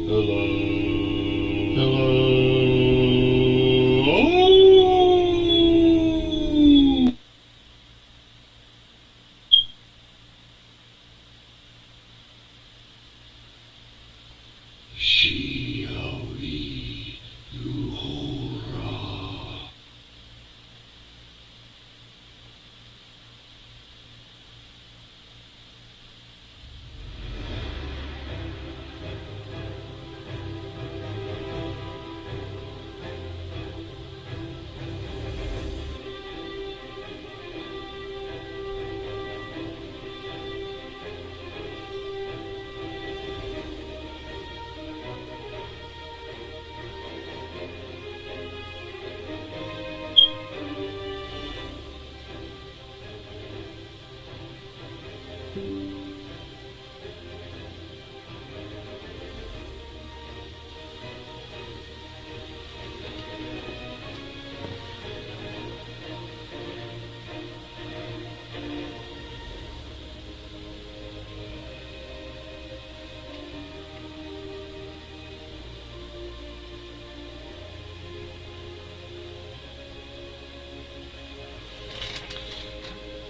Hello. Hello. Shiori Yuhora.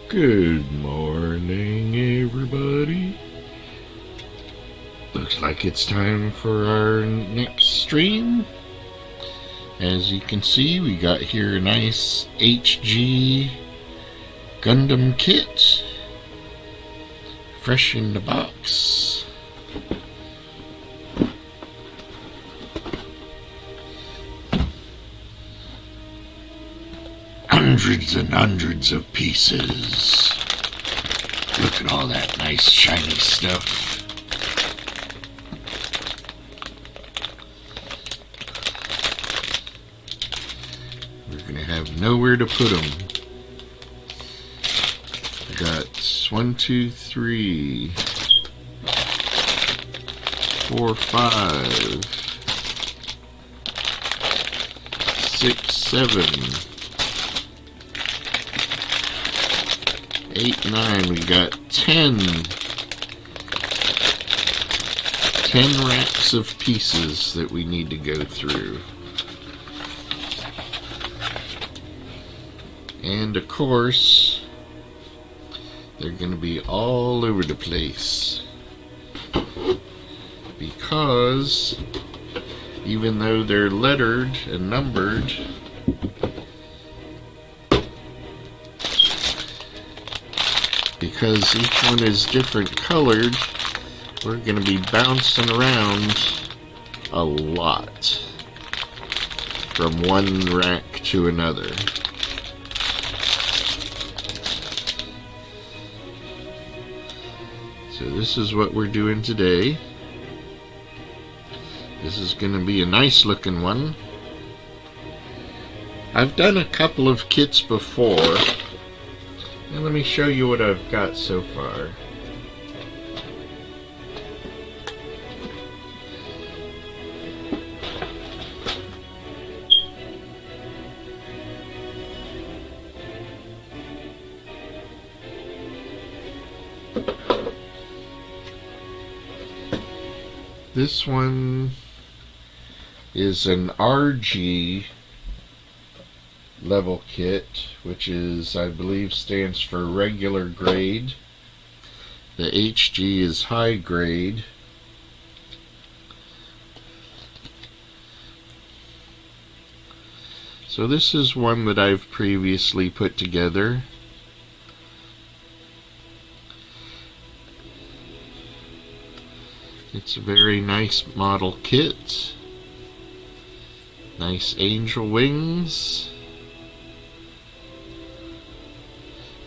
Good morning, everybody. Looks like it's time for our next stream. As you can see, we got here a nice HG Gundam kit, fresh in the box. Hundreds and hundreds of pieces. Look at all that nice shiny stuff. We're gonna have nowhere to put them. We got 1, 2, 3, 4, 5, 6, 7, 8, 9, we got 10 racks of pieces that we need to go through. And of course, they're going to be all over the place. Because even though they're lettered and numbered, because each one is different colored, we're going to be bouncing around a lot from one rack to another. So this is what we're doing today. This is going to be a nice looking one. I've done a couple of kits before. And let me show you what I've got so far. This one is an RG level kit, which is, I believe, stands for regular grade. The HG is high grade. So this is one that I've previously put together. It's a very nice model kit. Nice angel wings.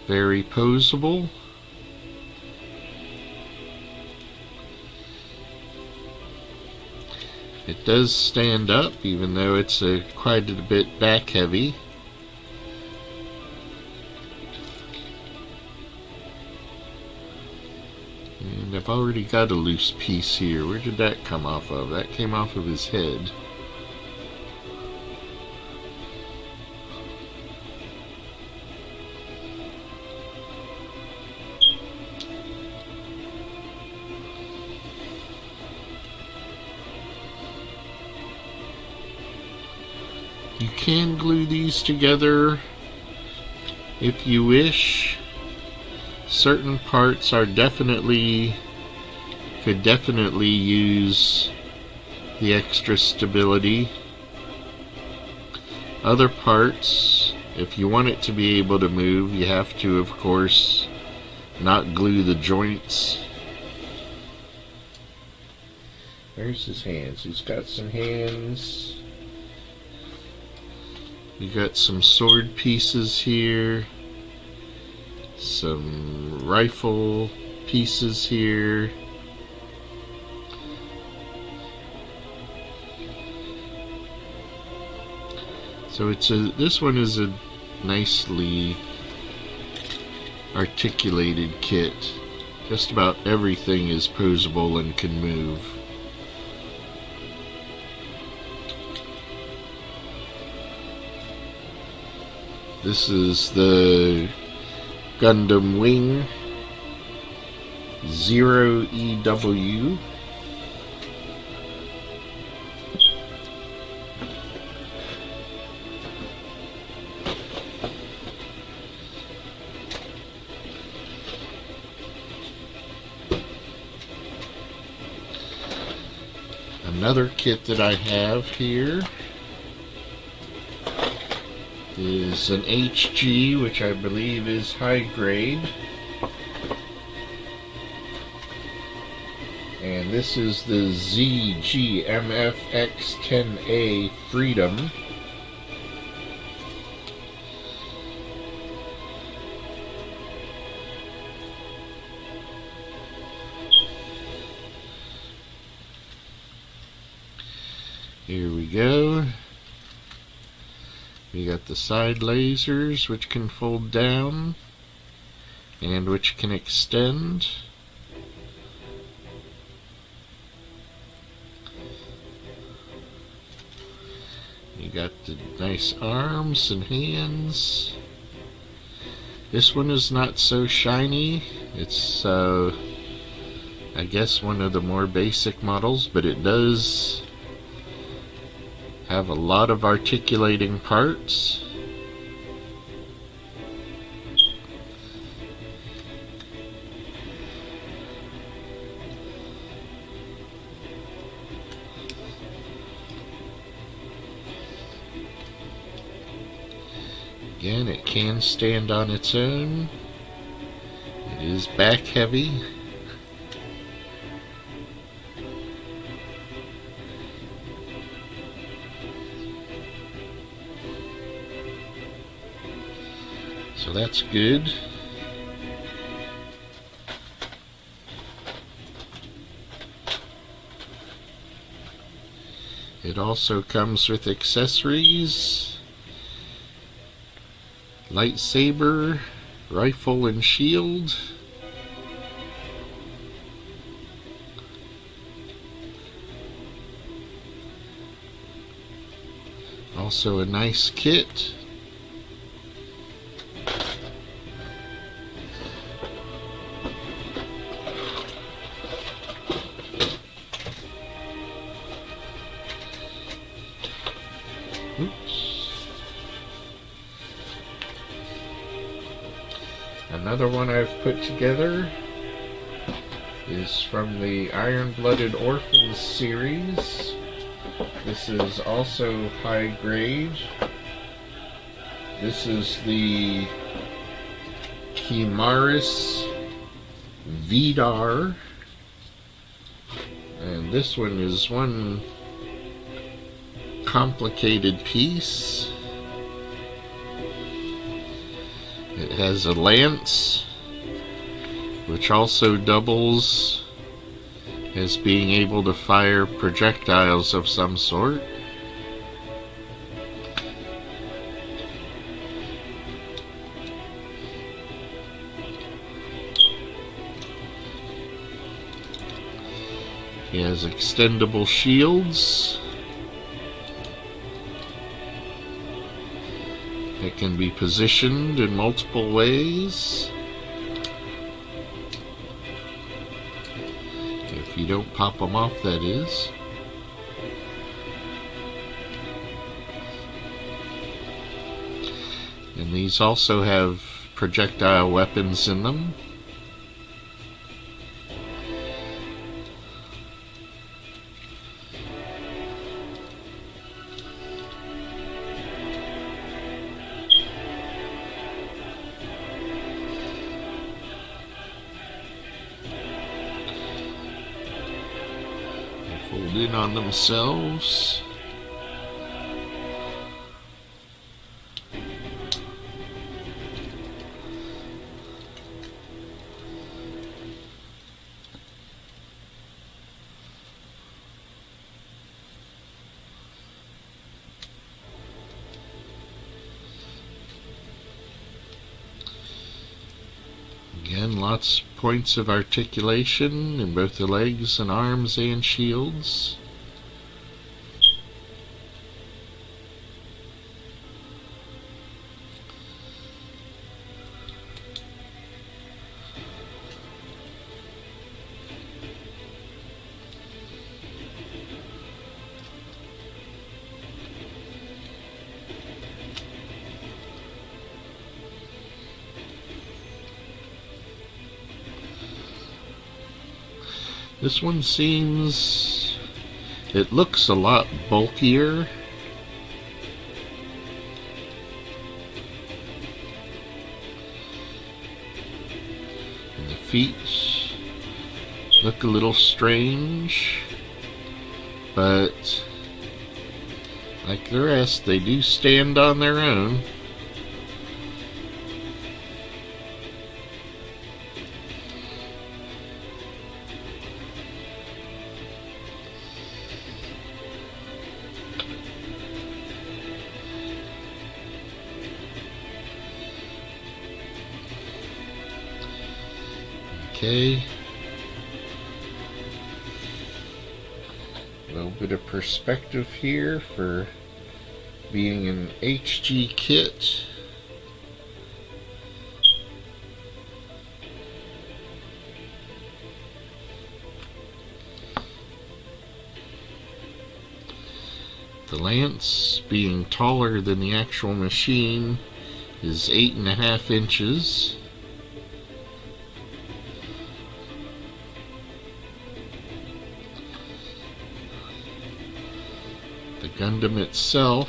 Very posable. It does stand up, even though it's quite a bit back heavy. And I've already got a loose piece here. Where did that come off of? That came off of his head. You can glue these together if you wish. Certain parts are could definitely use the extra stability. Other parts, if you want it to be able to move, you have to, of course, not glue the joints. There's his hands. He's got some hands. You got some sword pieces here. Some rifle pieces here. So this one is a nicely articulated kit. Just about everything is posable and can move. This is the Gundam Wing 0EW. Another kit that I have here is an HG, which I believe is high grade. And this is the ZGMFX10A Freedom. Here we go. We got the side lasers, which can fold down and which can extend. You got the nice arms and hands. This one is not so shiny. It's I guess one of the more basic models, but it does have a lot of articulating parts. Again, it can stand on its own. It is back heavy. So that's good. It also comes with accessories, lightsaber, rifle and shield. Also a nice kit. Oops. Another one I've put together is from the Iron-Blooded Orphans series. This is also high grade. This is the Chimaris Vidar. And this one is one complicated piece. It has a lance, which also doubles as being able to fire projectiles of some sort. He has extendable shields that can be positioned in multiple ways. If you don't pop them off, that is. And these also have projectile weapons in them. They fold in on themselves. Again, lots of points of articulation in both the legs and arms and shields. This one seems, it looks a lot bulkier. And the feet look a little strange, but like the rest, they do stand on their own. Okay, a little bit of perspective here for being an HG kit. The lance, being taller than the actual machine, is 8.5 inches. The Gundam itself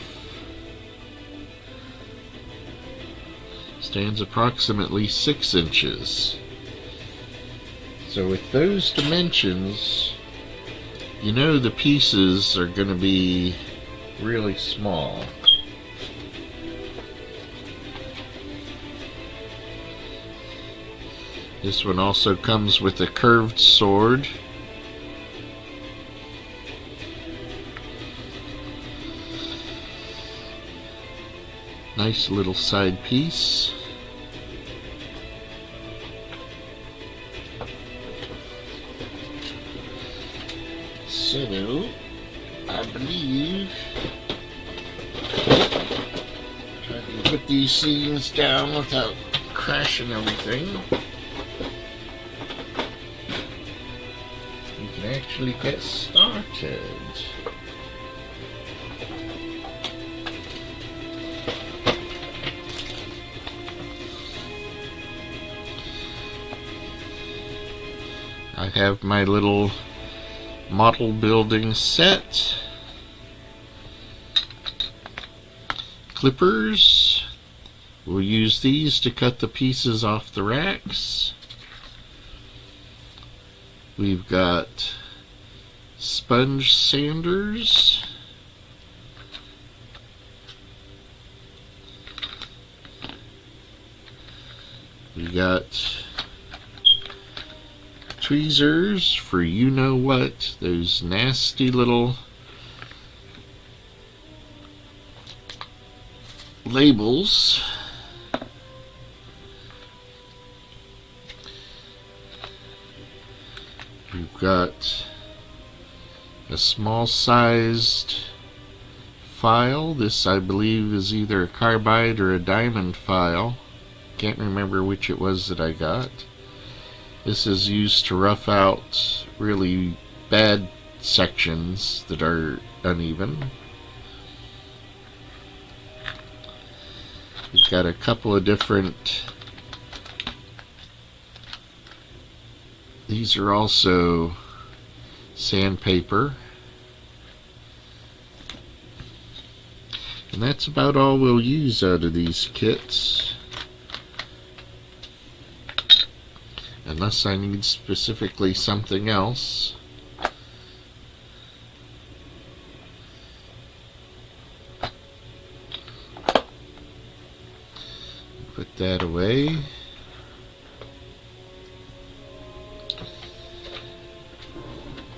stands approximately 6 inches. So with those dimensions, you know the pieces are going to be really small. This one also comes with a curved sword. Nice little side piece. So, I believe, try to put these scenes down without crashing everything. We can actually get started. I have my little model building set. Clippers. We'll use these to cut the pieces off the racks. We've got sponge sanders. We got tweezers for you know what, those nasty little labels. We've got a small sized file. This I believe is either a carbide or a diamond file. Can't remember which it was that I got. This is used to rough out really bad sections that are uneven. We've got a couple of different. These are also sandpaper. And that's about all we'll use out of these kits. Unless I need specifically something else. Put that away.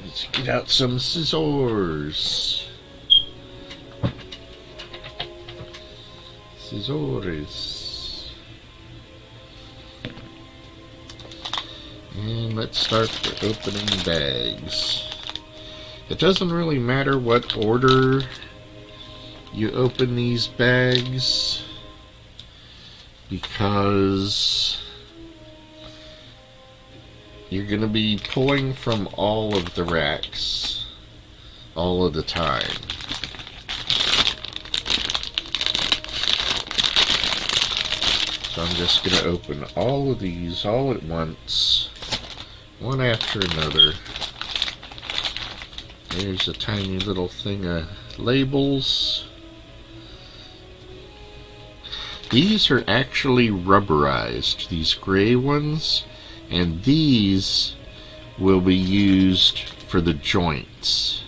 Let's get out some scissors. Scissors. And let's start the opening bags. It doesn't really matter what order you open these bags, because you're going to be pulling from all of the racks all of the time. So I'm just going to open all of these all at once, one after another. There's a tiny little thing of labels. These are actually rubberized, these gray ones, and these will be used for the joints.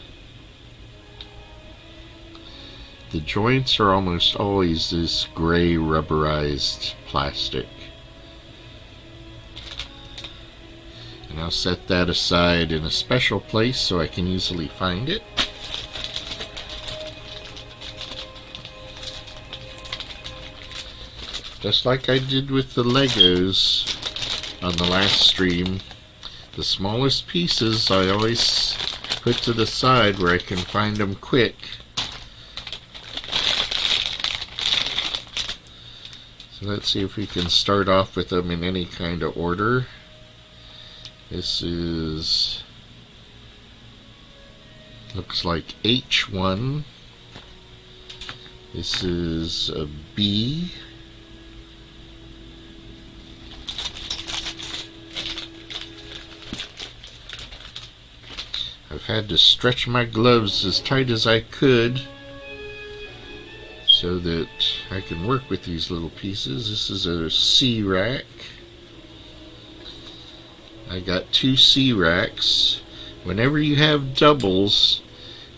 The joints are almost always this gray rubberized plastic. And I'll set that aside in a special place so I can easily find it. Just like I did with the Legos on the last stream, the smallest pieces I always put to the side where I can find them quick. So let's see if we can start off with them in any kind of order. This is, looks like H1. This is a B. I've had to stretch my gloves as tight as I could so that I can work with these little pieces. This is a C rack. I got 2 C racks. Whenever you have doubles,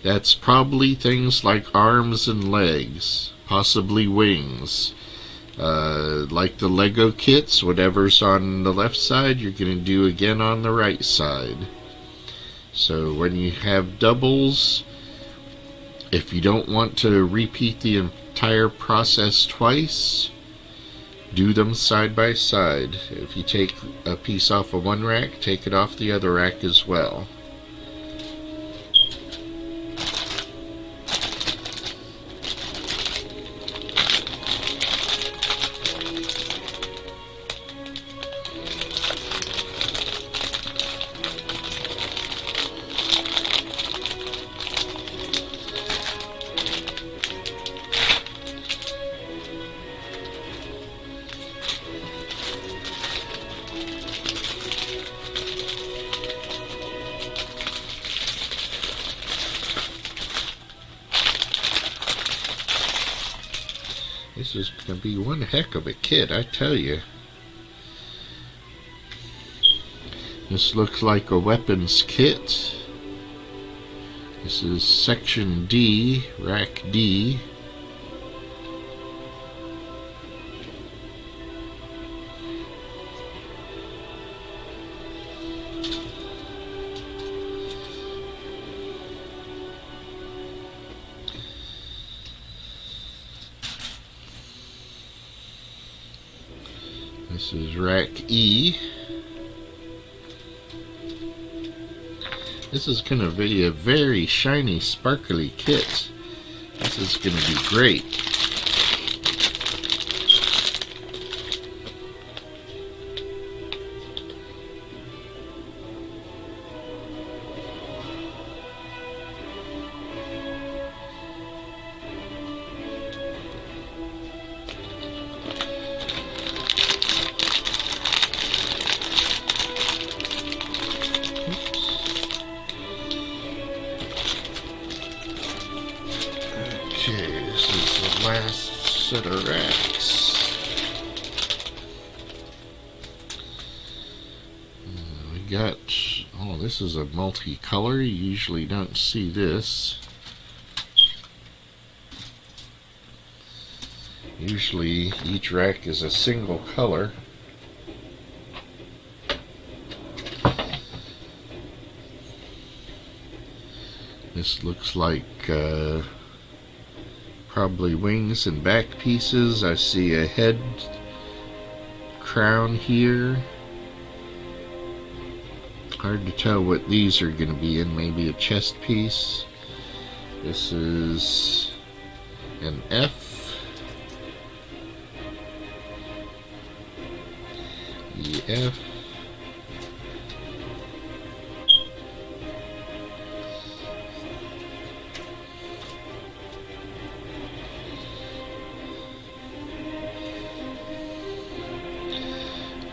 that's probably things like arms and legs, possibly wings. Like the Lego kits, whatever's on the left side, you're going to do again on the right side. So when you have doubles, if you don't want to repeat the entire process twice, do them side by side. If you take a piece off of one rack, take it off the other rack as well. This is going to be one heck of a kit, I tell you. This looks like a weapons kit. This is section D, rack D. This is rack E. This is going to be a very shiny, sparkly kit. This is going to be great. set of racks. We got, oh, this is a multicolor. You usually don't see this. Usually each rack is a single color. This looks like probably wings and back pieces. I see a head crown here. Hard to tell what these are going to be in. Maybe a chest piece. This is an F. EF.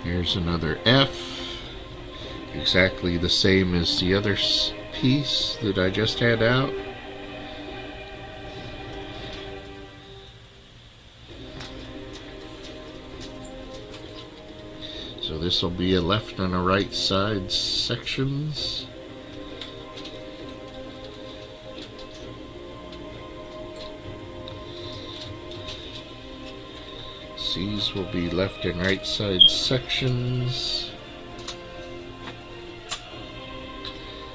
Here's another F, exactly the same as the other piece that I just had out. So this will be a left and a right side sections. These will be left and right side sections.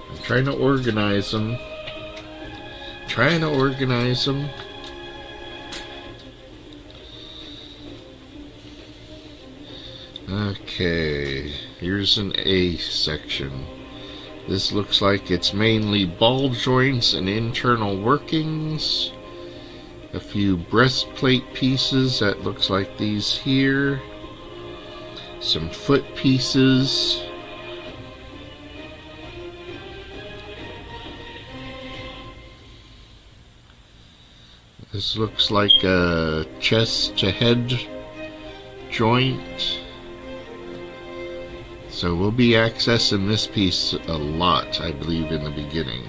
I'm trying to organize them. Okay, here's an A section. This looks like it's mainly ball joints and internal workings. A few breastplate pieces, that looks like these here. Some foot pieces. This looks like a chest to head joint. So we'll be accessing this piece a lot, I believe, in the beginning.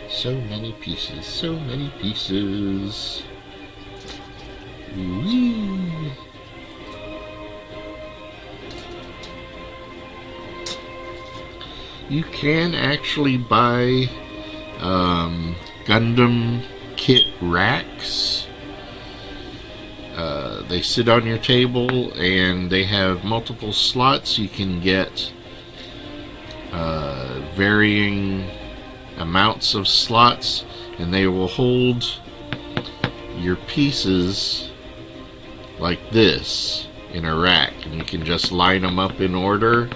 So many pieces, so many pieces. Whee! You can actually buy Gundam kit racks. They sit on your table and they have multiple slots. You can get varying amounts of slots, and they will hold your pieces like this in a rack, and you can just line them up in order,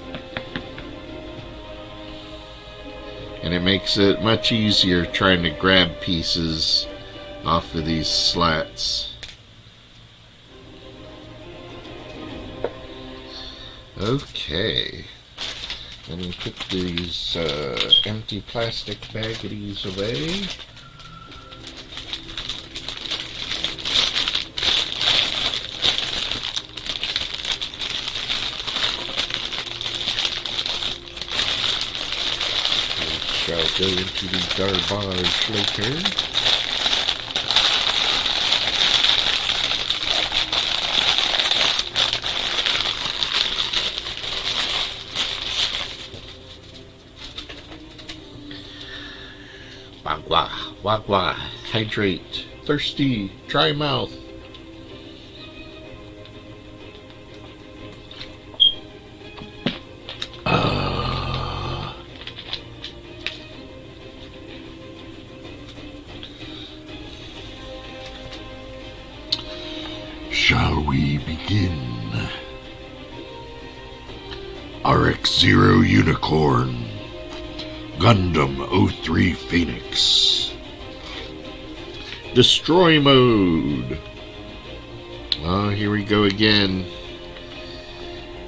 and it makes it much easier trying to grab pieces off of these slats. Okay, let me put these empty plastic baggies away. We shall go into the garbage later. Wagwa, wagwa, hydrate, thirsty, dry mouth. Shall we begin? RX-0 Unicorn, Gundam 03 PHENEX. Destroy mode. Oh, here we go again.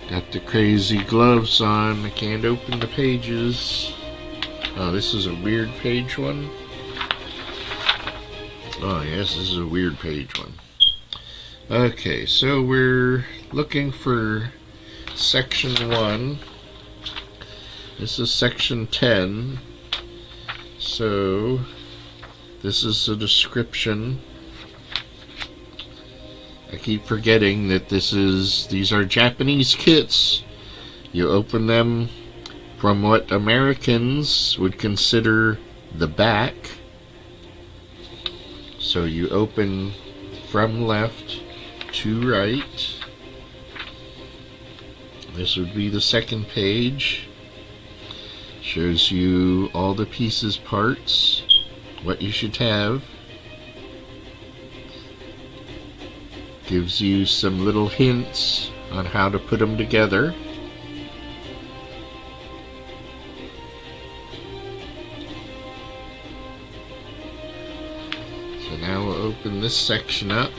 Got the crazy gloves on. I can't open the pages. Oh, this is a weird page one. Oh, yes, this is a weird page one. Okay, so we're looking for section 1. This is section 10. So this is a description. I keep forgetting that these are Japanese kits. You open them from what Americans would consider the back. So you open from left to right. This would be the second page. Shows you all the pieces, parts, what you should have. Gives you some little hints on how to put them together. So now we'll open this section up.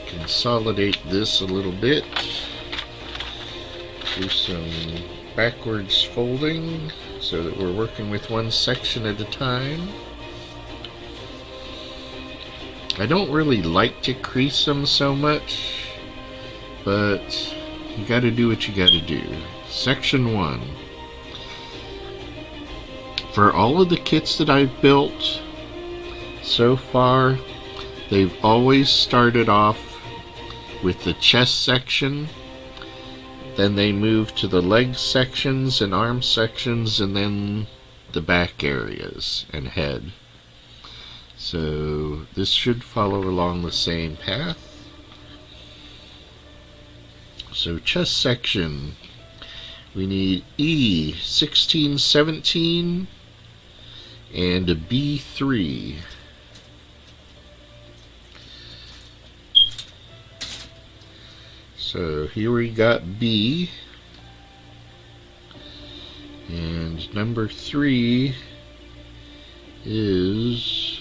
Consolidate this a little bit. Do some backwards folding so that we're working with one section at a time. I don't really like to crease them so much, but you gotta do what you gotta do. Section 1. For all of the kits that I've built so far, they've always started off with the chest section, then they move to the leg sections and arm sections, and then the back areas and head. So this should follow along the same path. So chest section, we need E 1617 and a B3. So here we got B, and number 3 is,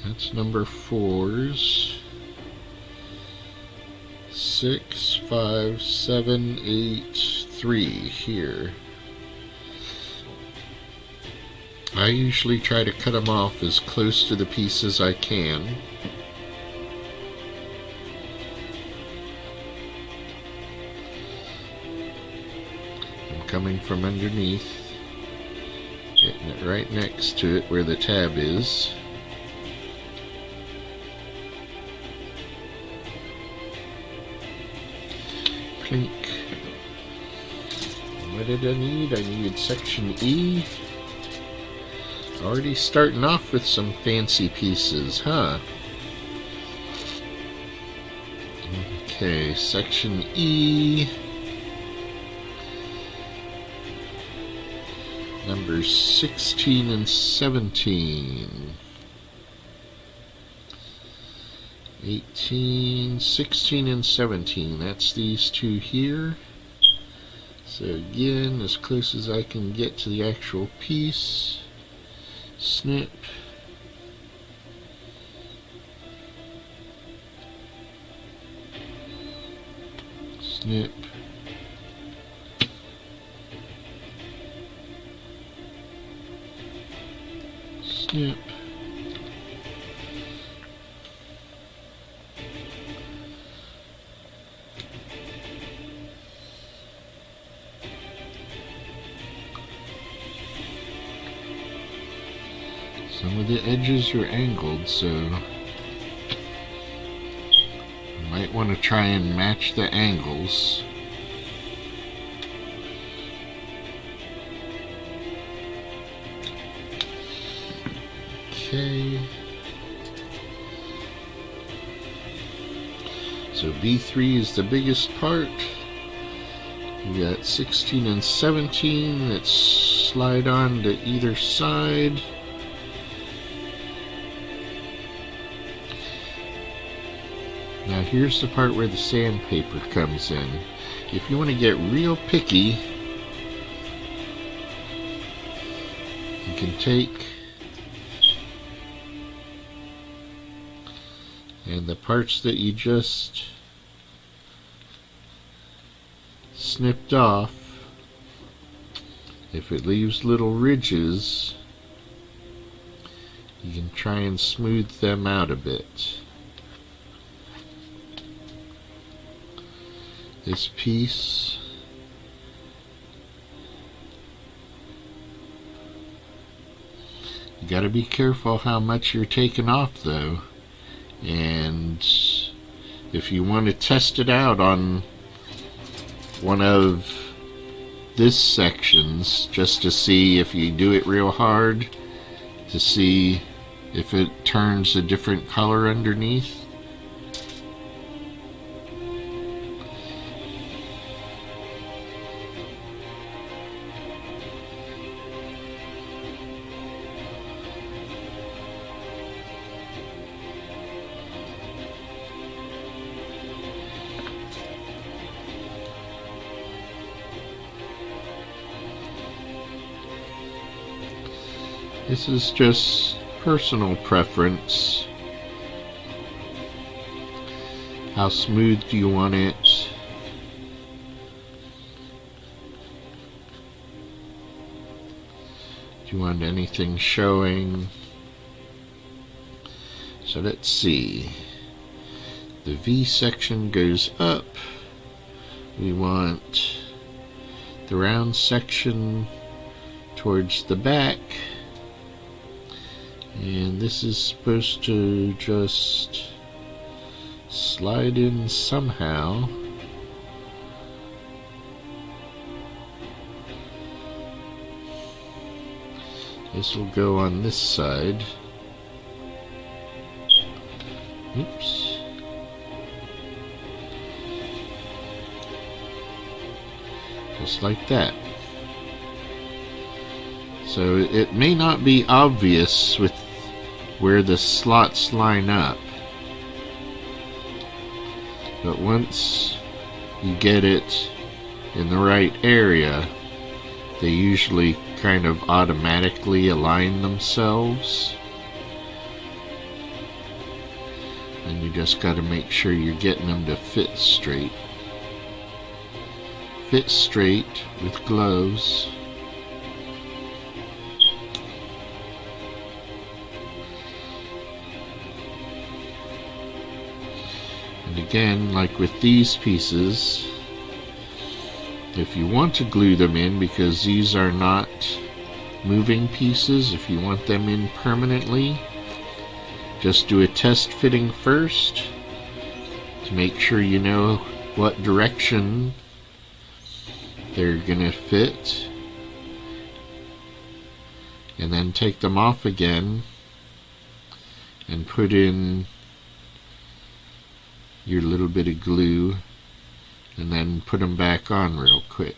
that's number 4's, 6, 5, 7, 8, 3 here. I usually try to cut them off as close to the piece as I can. I'm coming from underneath, getting it right next to it where the tab is. Plink. What did I need? I needed section E. Already starting off with some fancy pieces, huh? Okay, section E. Numbers 16 and 17. 18, 16, and 17. That's these two here. So again, as close as I can get to the actual piece. Snip. Snip. Snip. Some of the edges are angled, so you might want to try and match the angles. Okay. So B3 is the biggest part. We got 16 and 17 that slide on to either side. Now here's the part where the sandpaper comes in. If you want to get real picky, you can take and the parts that you just snipped off, if it leaves little ridges, You can try and smooth them out a bit. This piece, you gotta be careful how much you're taking off though, and if you want to test it out on one of this sections, just to see if you do it real hard, to see if it turns a different color underneath. This is just personal preference. How smooth do you want it? Do you want anything showing? So let's see. The V section goes up. We want the round section towards the back. And this is supposed to just slide in somehow. This will go on this side. Oops. Just like that. So it may not be obvious with where the slots line up, but once you get it in the right area, they usually kind of automatically align themselves, and you just got to make sure you're getting them to fit straight. Fit straight with gloves. And again, like with these pieces, if you want to glue them in, because these are not moving pieces, if you want them in permanently, just do a test fitting first to make sure you know what direction they're gonna fit, and then take them off again and put in your little bit of glue, and then put them back on real quick.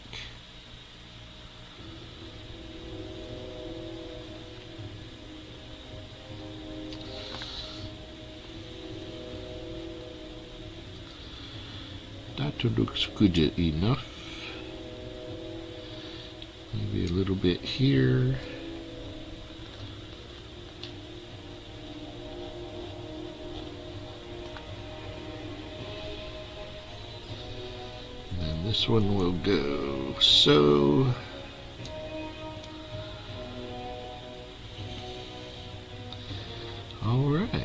That looks good enough. Maybe a little bit here. This one will go so. All right.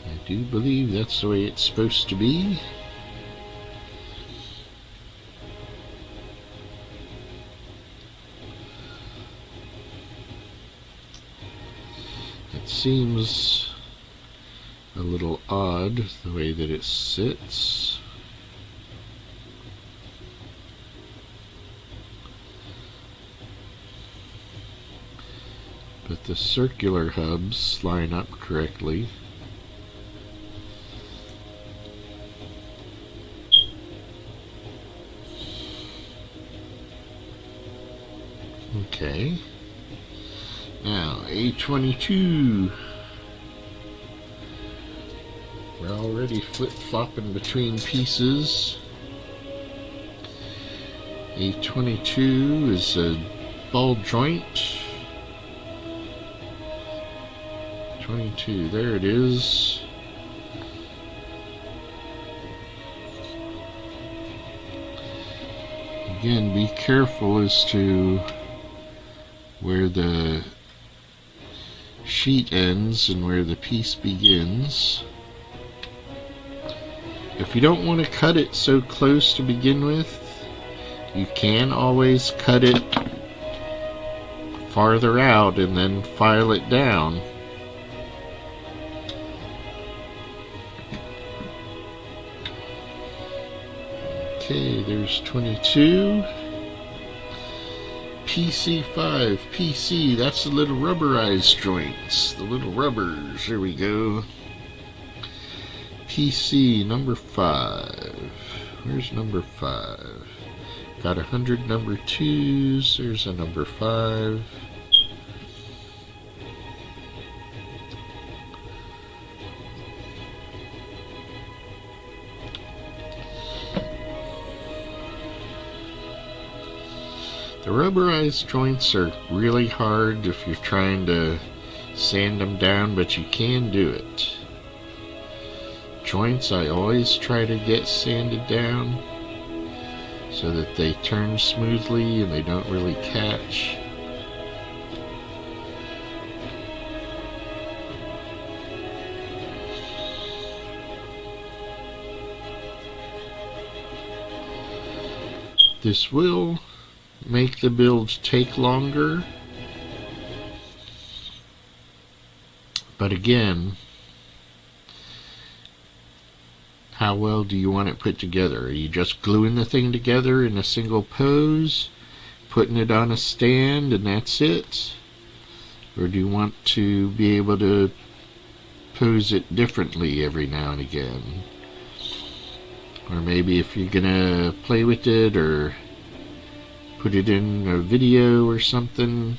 I do believe that's the way it's supposed to be. It seems a little odd the way that it sits. But the circular hubs line up correctly. Okay. Now, A22. We're already flip-flopping between pieces. A22 is a ball joint. 22, there it is. Again, be careful as to where the sheet ends and where the piece begins. If you don't want to cut it so close to begin with, you can always cut it farther out and then file it down. Okay, there's 22. PC5, PC, that's the little rubberized joints, the little rubbers, there we go. PC number 5, where's number 5? Got 100 number 2s, there's a number 5. The rubberized joints are really hard if you're trying to sand them down, but you can do it. Joints I always try to get sanded down so that they turn smoothly and they don't really catch. This will make the build take longer, but again, how well do you want it put together? Are you just gluing the thing together in a single pose, putting it on a stand and that's it? Or do you want to be able to pose it differently every now and again? Or maybe if you're gonna play with it or put it in a video or something.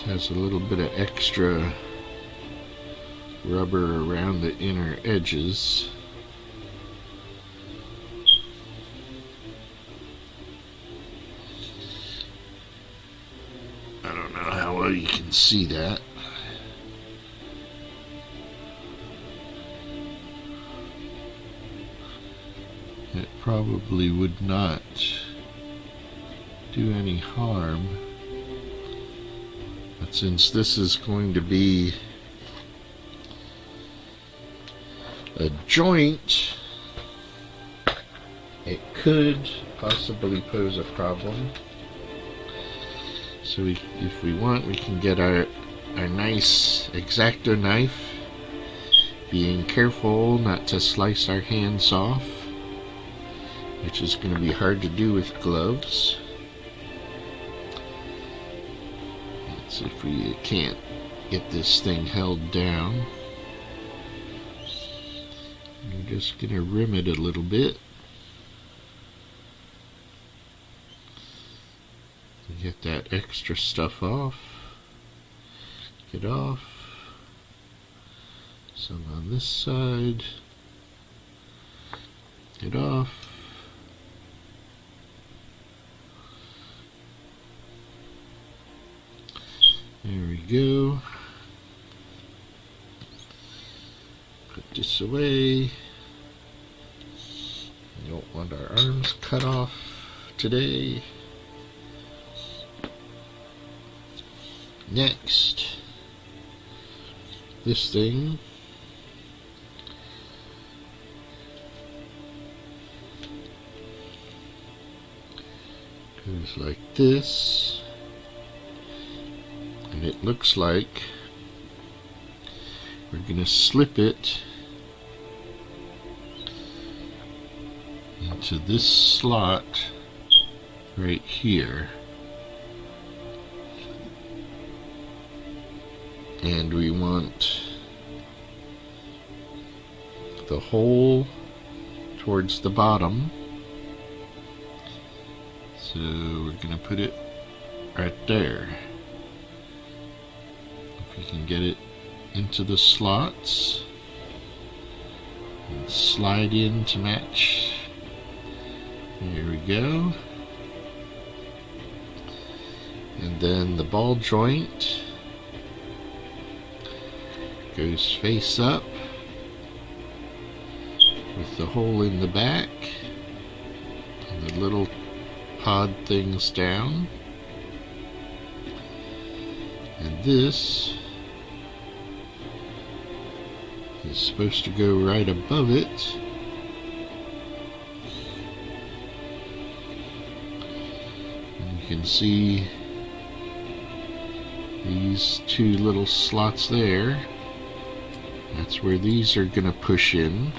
Has a little bit of extra rubber around the inner edges. I don't know how well you can see that. It probably would not do any harm. But since this is going to be a joint, it could possibly pose a problem. So if we want, we can get our nice X-Acto knife, being careful not to slice our hands off, which is going to be hard to do with gloves. See if we can't get this thing held down. I'm just going to rim it a little bit to get that extra stuff off. Get off. Some on this side. Get off. There we go. Put this away. We don't want our arms cut off today. Next, this thing goes like this. And it looks like we're going to slip it into this slot right here. and we want the hole towards the bottom. So we're going to put it right there. If we can get it into the slots and slide in to match. There we go. And then the ball joint goes face up with the hole in the back and the little pod things down. And this is supposed to go right above it. And you can see these two little slots there. That's where these are going to push in.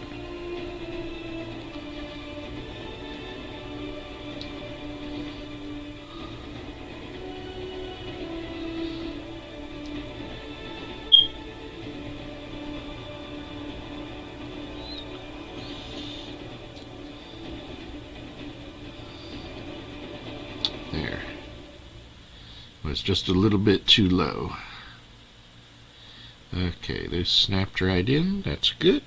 There. It was just a little bit too low. Okay, those snapped right in. That's good.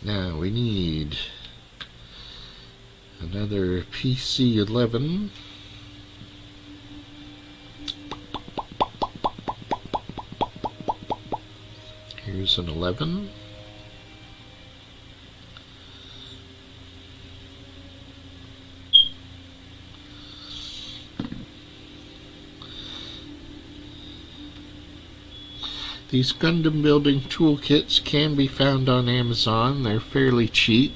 Now we need another PC11. Here's an 11. These Gundam building toolkits can be found on Amazon. They're fairly cheap.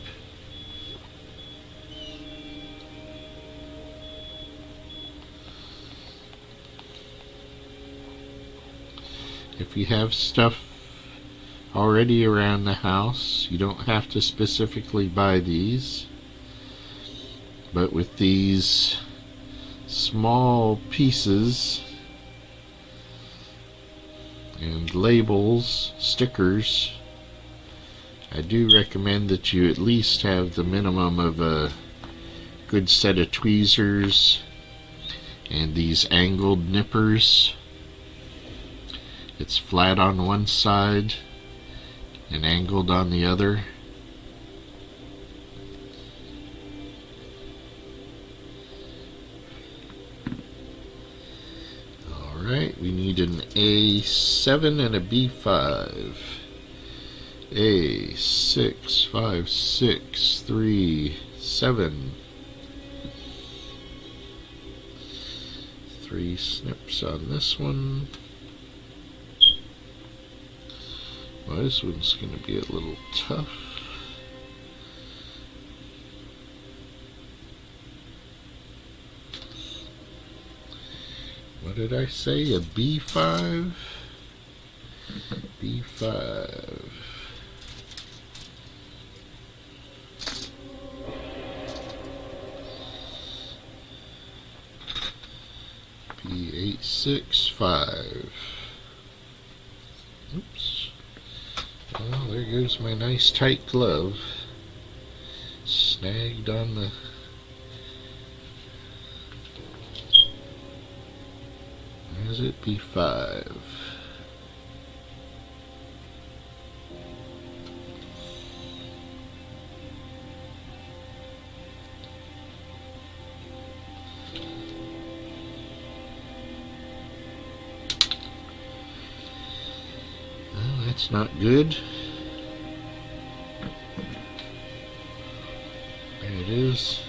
If you have stuff already around the house, you don't have to specifically buy these. But with these small pieces and labels, stickers, I do recommend that you at least have the minimum of a good set of tweezers and these angled nippers. It's flat on one side and angled on the other. Alright, we need an A7 and a B5. A6, 5, 6, 3, 7. 3 snips on this one. Well, this one's going to be a little tough. What did I say? A B5? B5. B865. Oops. Well, there goes my nice tight glove. Snagged on the... Where's it? B5. Well, that's not good. There it is.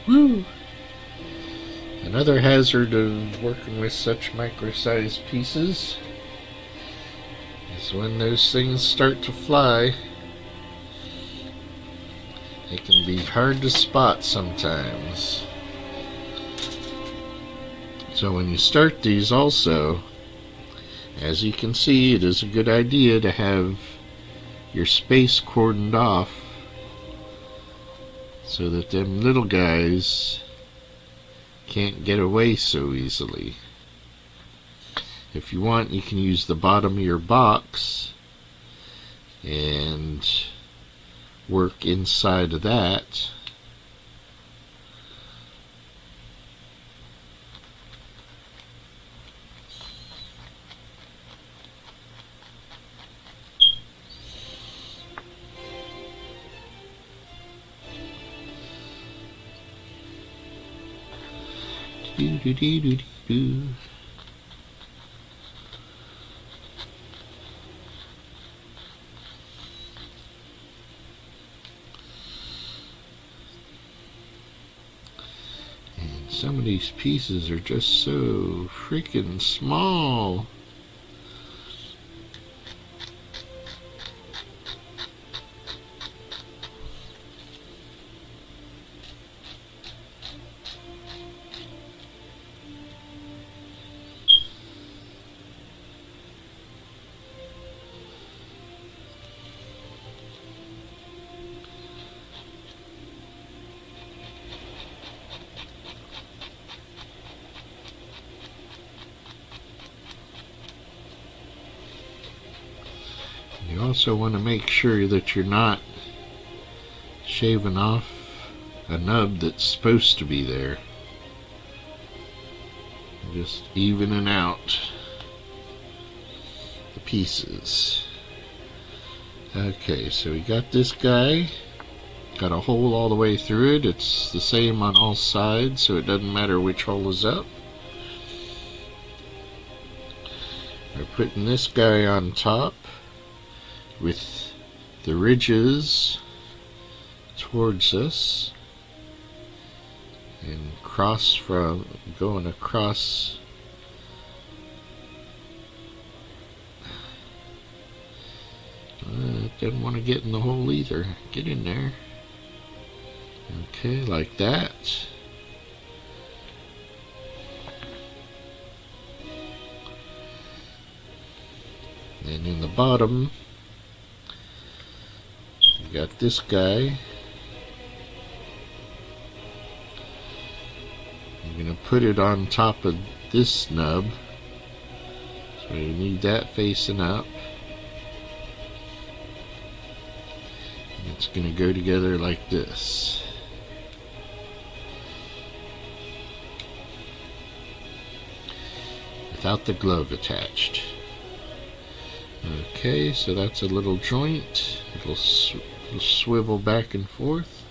Woo! Another hazard of working with such micro-sized pieces is when those things start to fly, they can be hard to spot sometimes. So when you start these also, as you can see, it is a good idea to have your space cordoned off so that them little guys can't get away so easily. If you want, you can use the bottom of your box and work inside of that. Do do do do do. And some of these pieces are just so freaking small. You also want to make sure that you're not shaving off a nub that's supposed to be there. Just evening out the pieces. Okay, so we got this guy. Got a hole all the way through it. It's the same on all sides, so it doesn't matter which hole is up. We're putting this guy on top with the ridges towards us and going across. Didn't want to get in the hole either. Get in there. Okay, like that. And in the bottom, you got this guy. I'm going to put it on top of this nub. So you need that facing up. And it's going to go together like this. Without the glove attached. Okay, so that's a little joint. It'll swivel back and forth.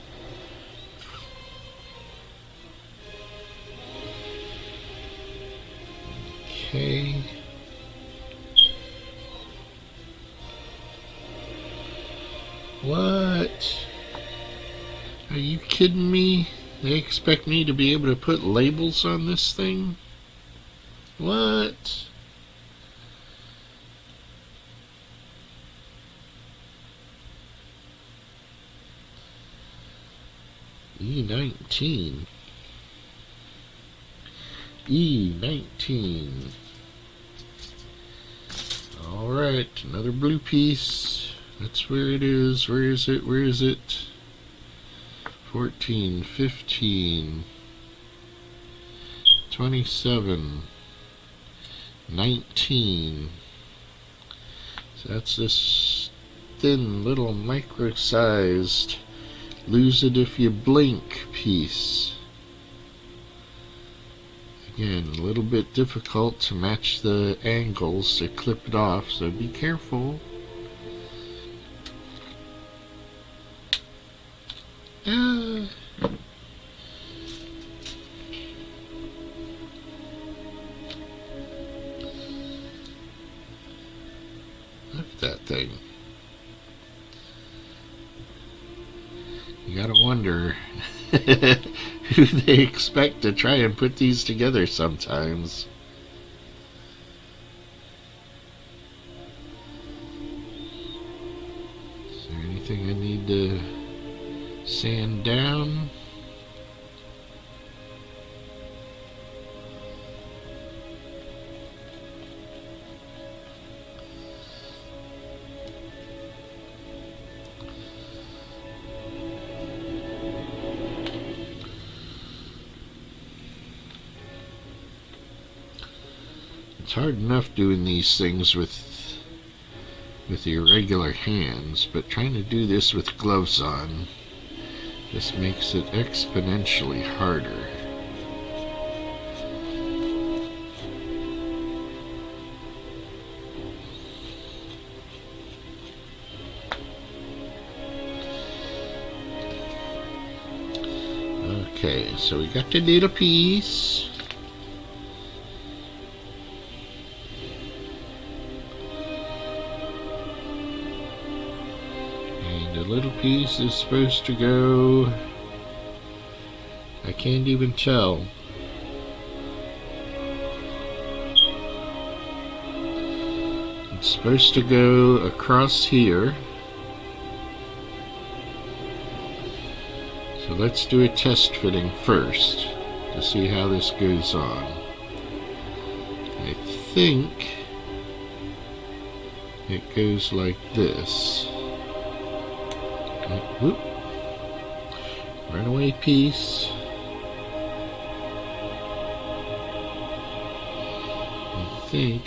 Okay. What? Are you kidding me? They expect me to be able to put labels on this thing? What? E19. E19. Alright, another blue piece. That's where it is. Where is it? Where is it? 14, 15, 27, 19. So that's this thin little micro-sized lose it if you blink piece. Again, a little bit difficult to match the angles to clip it off, so be careful. Look at that thing. You gotta wonder who they expect to try and put these together sometimes. Is there anything I need to sand down? It's hard enough doing these things with your regular hands, but trying to do this with gloves on just makes it exponentially harder. Okay, so we got the little piece. And the little piece is supposed to go... I can't even tell. It's supposed to go across here. So let's do a test fitting first to see how this goes on. I think it goes like this. Whoop. Runaway piece. I think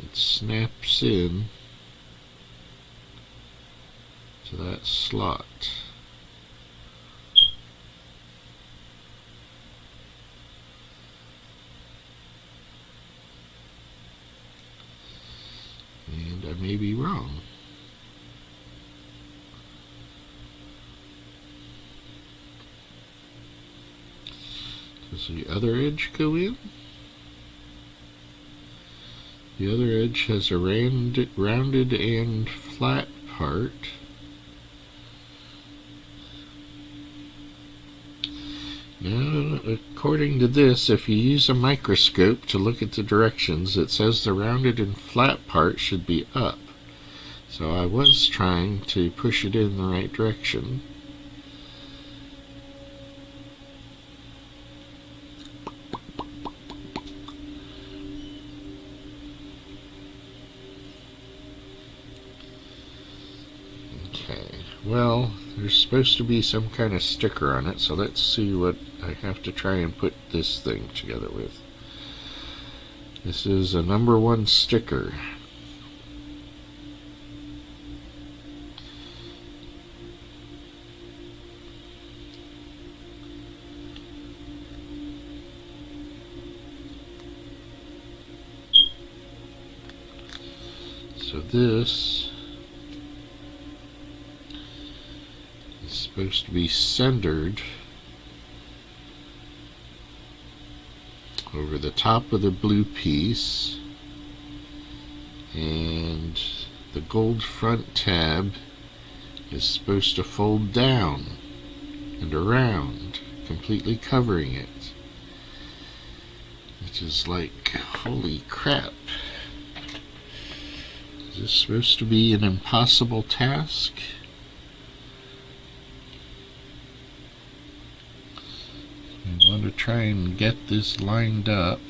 it snaps in to that slot. And I may be wrong. Does the other edge go in? The other edge has a rounded and flat part. Now, according to this, if you use a microscope to look at the directions, it says the rounded and flat part should be up. So I was trying to push it in the right direction. Okay, well, there's supposed to be some kind of sticker on it, so let's see what I have to try and put this thing together with. This is a number 1 sticker. So this is supposed to be centered over the top of the blue piece, and the gold front tab is supposed to fold down and around, completely covering it, which is like, holy crap. Is this supposed to be an impossible task? I want to try and get this lined up.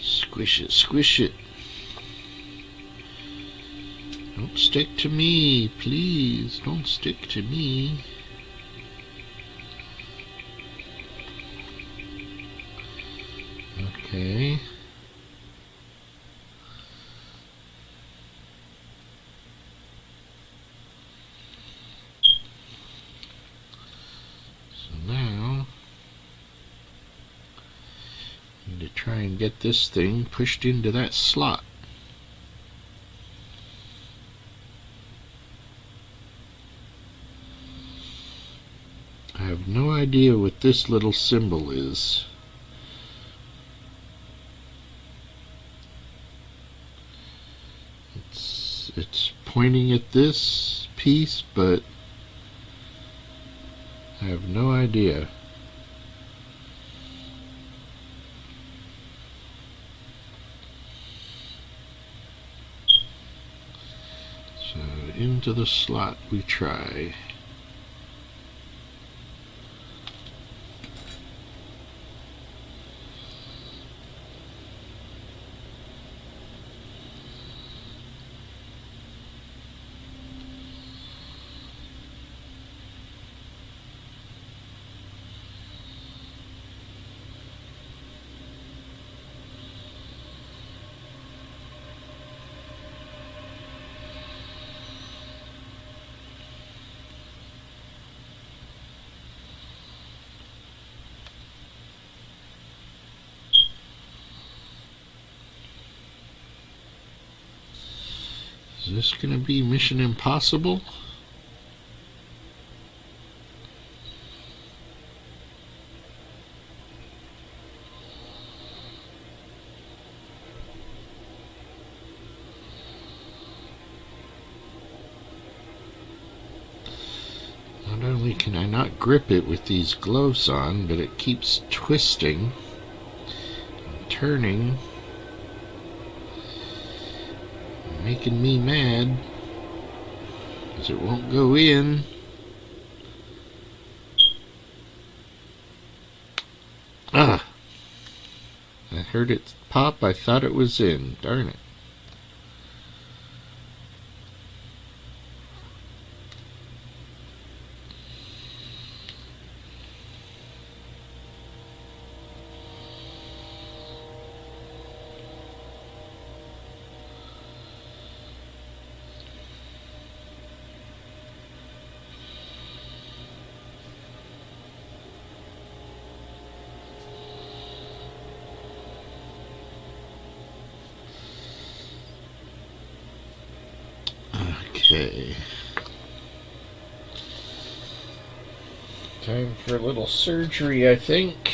Squish it, squish it. Don't stick to me, please. Don't stick to me. Okay. So now I need to try and get this thing pushed into that slot. have no idea what this little symbol is. It's pointing at this piece, but I have no idea. So into the slot we try. Is this going to be Mission Impossible? Not only can I not grip it with these gloves on, but it keeps twisting and turning, making me mad because it won't go in. Ah! I heard it pop. I thought it was in. Darn it. Okay. Time for a little surgery, I think.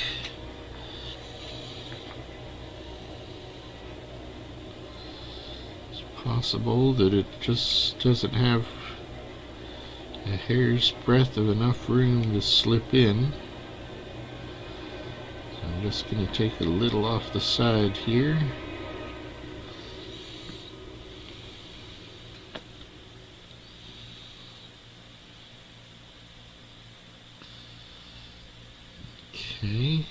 It's possible that it just doesn't have a hair's breadth of enough room to slip in. So I'm just going to take a little off the side here. Okay.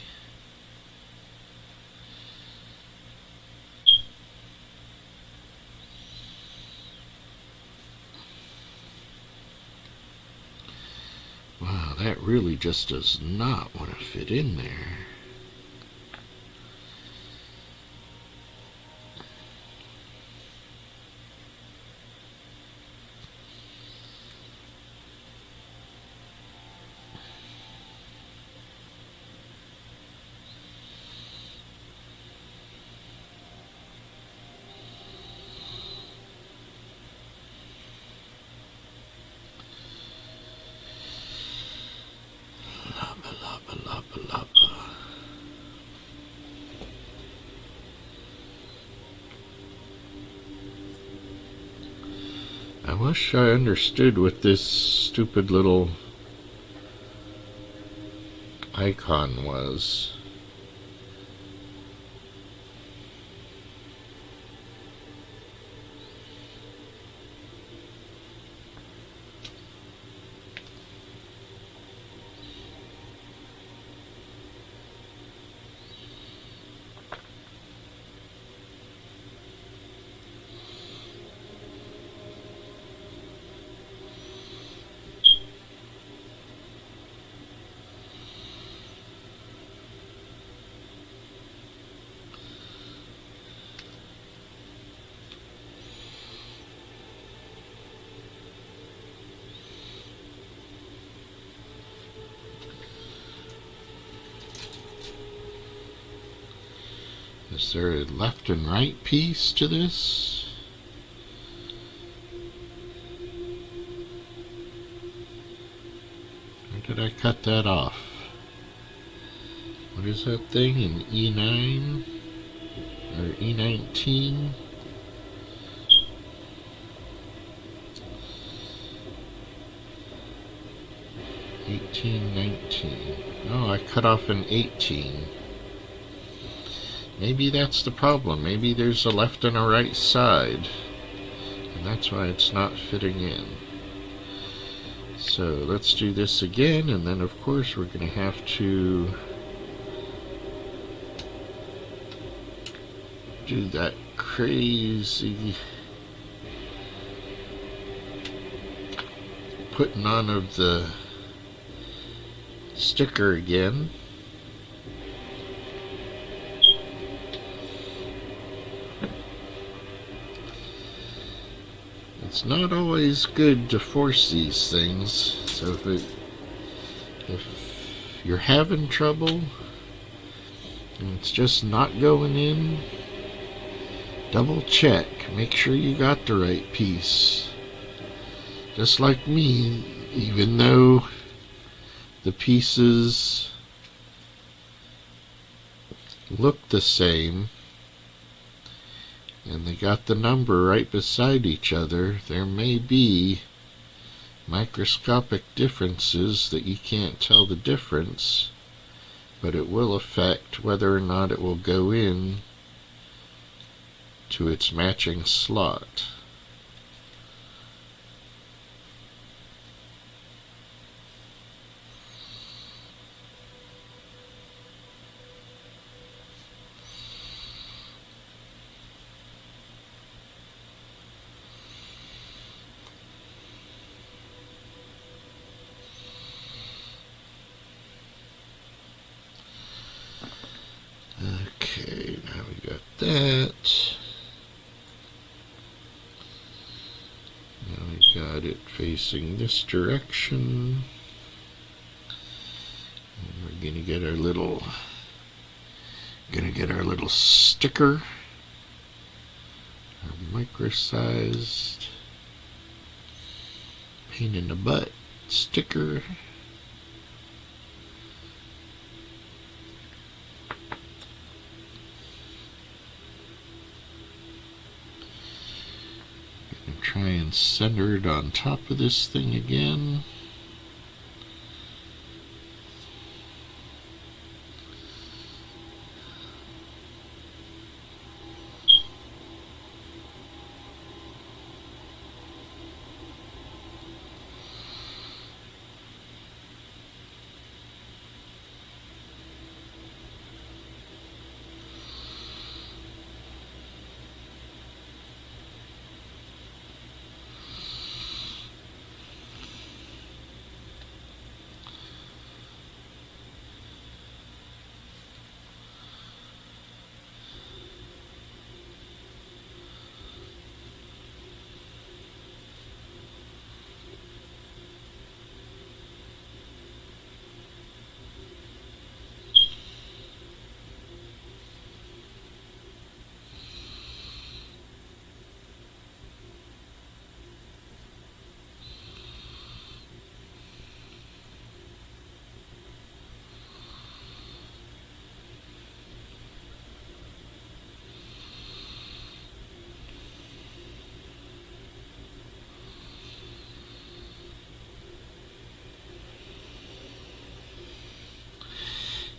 Wow, that really just does not want to fit in there. I wish I understood what this stupid little icon was. Is there a left and right piece to this? I did I cut that off? What is that thing? An E9? Or E19? 18, 19. Oh, I cut off an 18. Maybe that's the problem. Maybe there's a left and a right side, and that's why it's not fitting in. So let's do this again, and then of course we're going to have to do that crazy putting on of the sticker again. It's not always good to force these things, so if you're having trouble and it's just not going in, double check, make sure you got the right piece. Just like me, even though the pieces look the same and they got the number right beside each other, there may be microscopic differences that you can't tell the difference, but it will affect whether or not it will go in to its matching slot. Okay, now we got that. Now we got it facing this direction. And we're gonna get our little sticker, our micro-sized pain in the butt sticker. Try and center it on top of this thing again.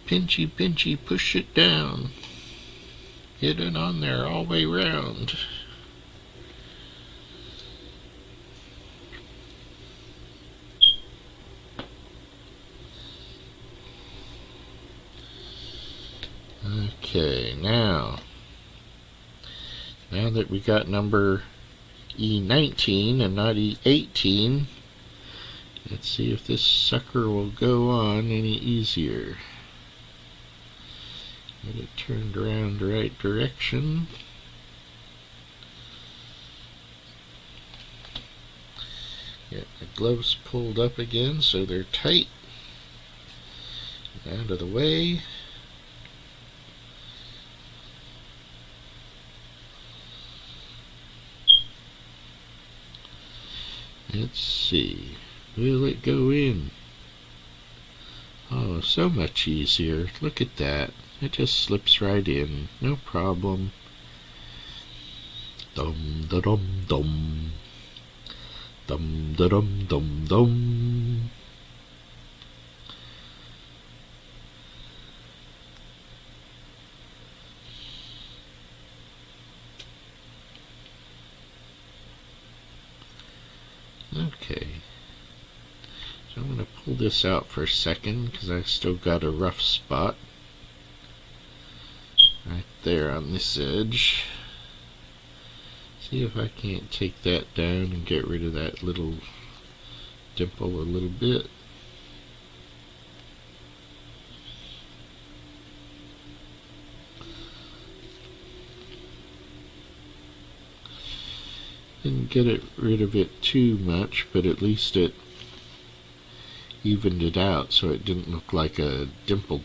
Pinchy, pinchy, push it down. Get it on there all the way round. Okay, now that we got number E19 and not E18, let's see if this sucker will go on any easier. Get it turned around the right direction. Get the gloves pulled up again so they're tight. Out of the way. Let's see. Will it go in? Oh, so much easier. Look at that. It just slips right in. No problem. Dum da dum dum. Dum da dum dum dum. Okay. So I'm going to pull this out for a second because I still got a rough spot right there on this edge. See if I can't take that down and get rid of that little dimple a little bit. Didn't get rid of it too much, but at least it evened it out so it didn't look like a dimple.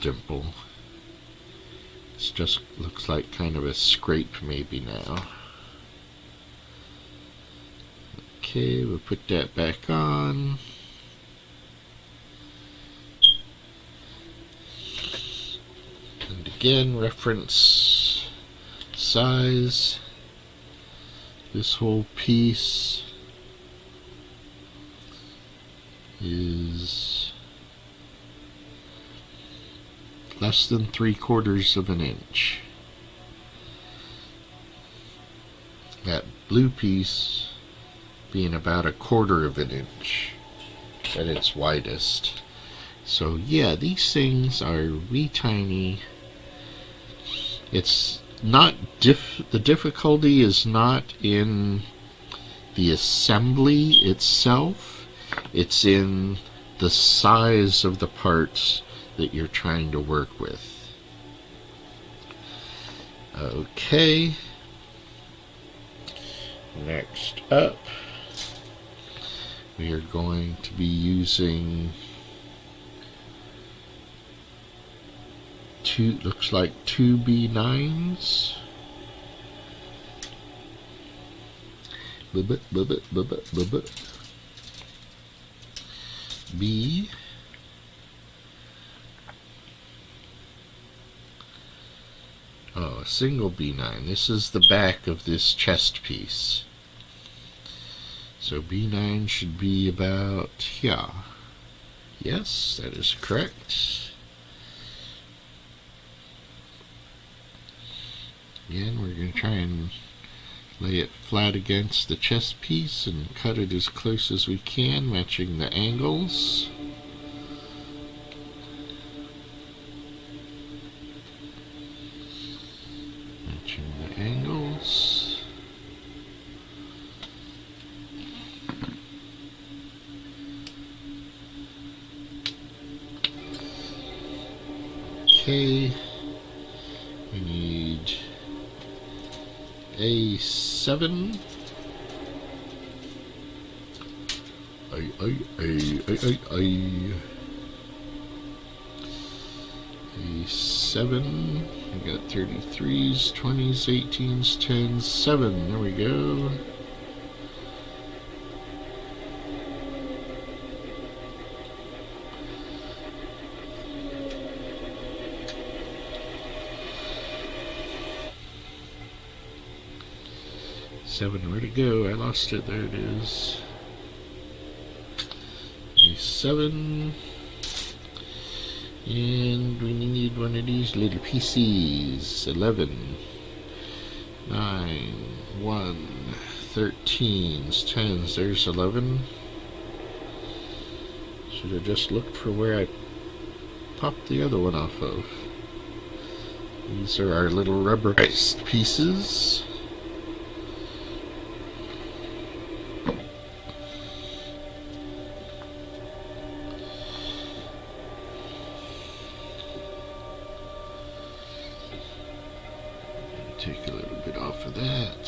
It just looks like kind of a scrape maybe now. Okay, we'll put that back on. And again, reference size. This whole piece is less than 3/4 of an inch. That blue piece being about 1/4 of an inch at its widest. So yeah, these things are wee tiny. It's not the difficulty is not in the assembly itself, it's in the size of the parts that you're trying to work with. Okay, next up we are going to be using looks like two B9s. B. Oh, a single B9. This is the back of this chest piece. So B9 should be about here. Yes, that is correct. Again, we're going to try and lay it flat against the chest piece and cut it as close as we can, matching the angles. Matching the angles. Okay, we need A7. A7. We got 33s, 20s, 18s, 10s, 7. There we go. A7, where'd it go? I lost it. There it is. A7. And we need one of these little PCs. 11. 9. 1. 13s. 10s. There's 11. Should have just looked for where I popped the other one off of. These are our little rubberized pieces. Take a little bit off of that.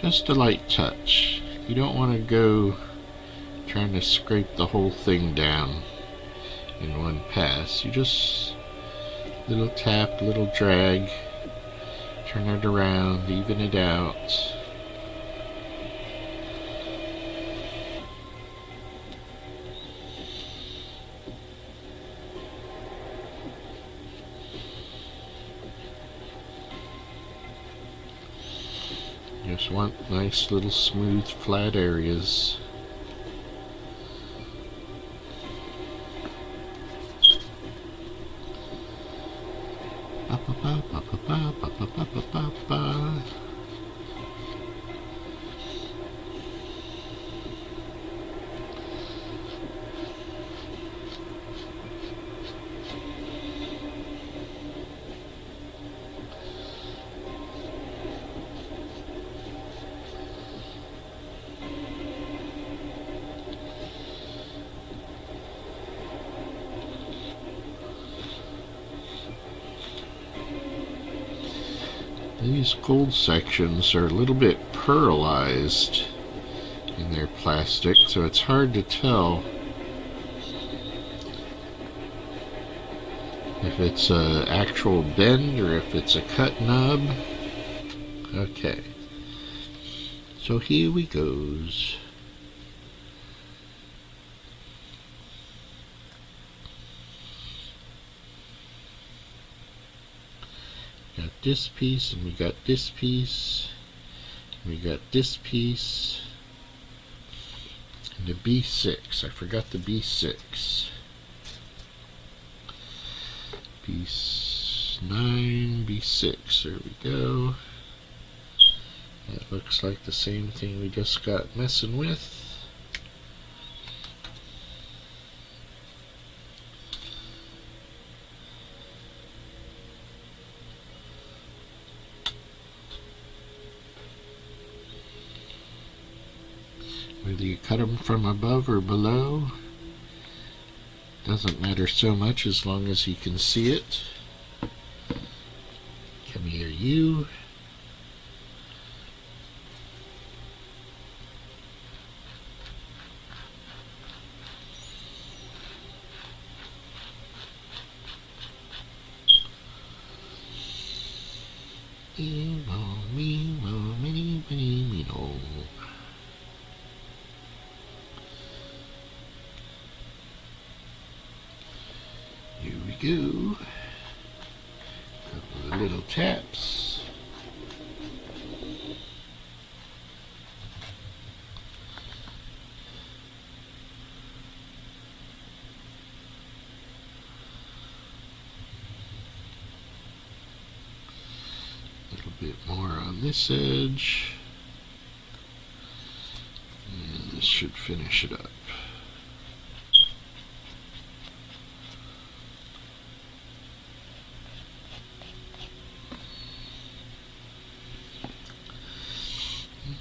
Just a light touch. You don't want to go trying to scrape the whole thing down in one pass. You just little tap, little drag, turn it around, even it out. want nice little smooth flat areas. Ba, ba, ba, ba, ba, ba, ba, ba, ba, ba, ba. These gold sections are a little bit pearlized in their plastic, so it's hard to tell if it's an actual bend or if it's a cut nub. Okay, so here we goes. Got this piece, and we got this piece, and we got this piece, and the B6. I forgot the B6. B9, B6. There we go. That looks like the same thing we just got messing with. Whether you cut them from above or below doesn't matter so much as long as you can see it. Come here, you. Here we go. Couple of little taps. A little bit more on this edge. And this should finish it up.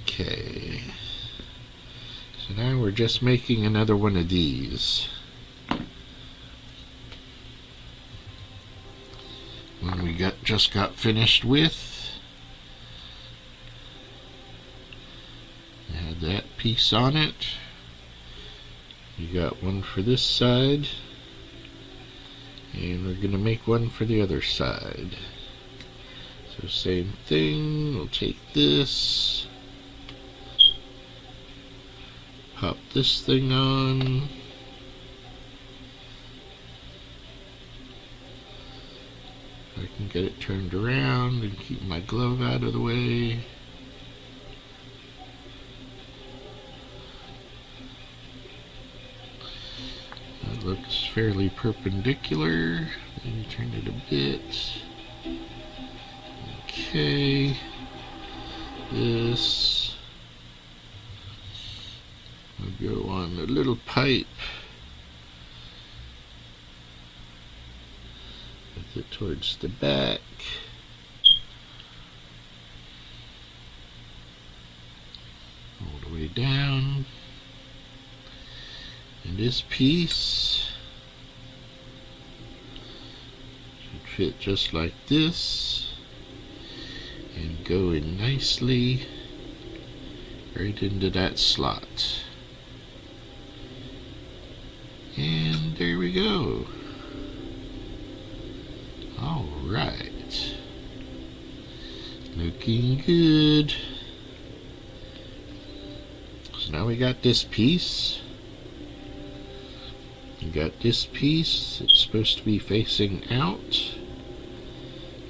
Okay, so now we're just making another one of these. One we just got finished with. Had that piece on it. You got one for this side, and we're going to make one for the other side. So same thing, we'll take this, pop this thing on, I can get it turned around and keep my glove out of the way. That looks fairly perpendicular. Maybe turn it a bit. Okay, this will go on the little pipe. With it towards the back. All the way down. And this piece should fit just like this. And go in nicely right into that slot. And there we go. Alright. Looking good. So now we got this piece. We got this piece. It's supposed to be facing out.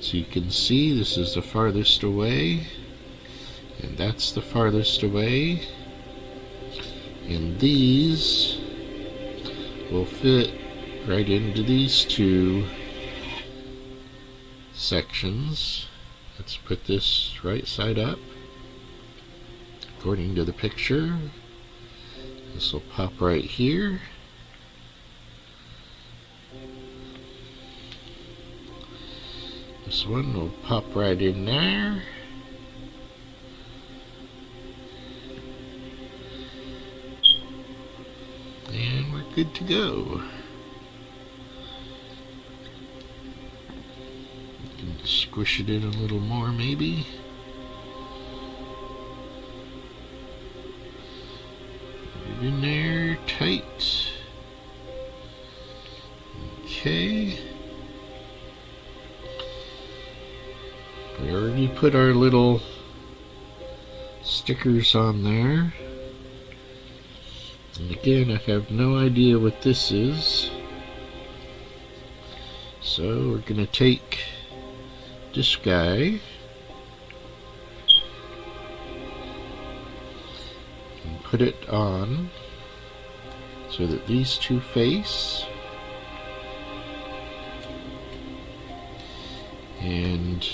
So you can see this is the farthest away, And that's the farthest away. And these will fit right into these two sections. Let's put this right side up. According to the picture, this will pop right here. This one will pop right in there. And we're good to go. You can squish it in a little more maybe. Put it in there tight. Okay. We already put our little stickers on there. And again, I have no idea what this is. So we're going to take this guy and put it on so that these two face. And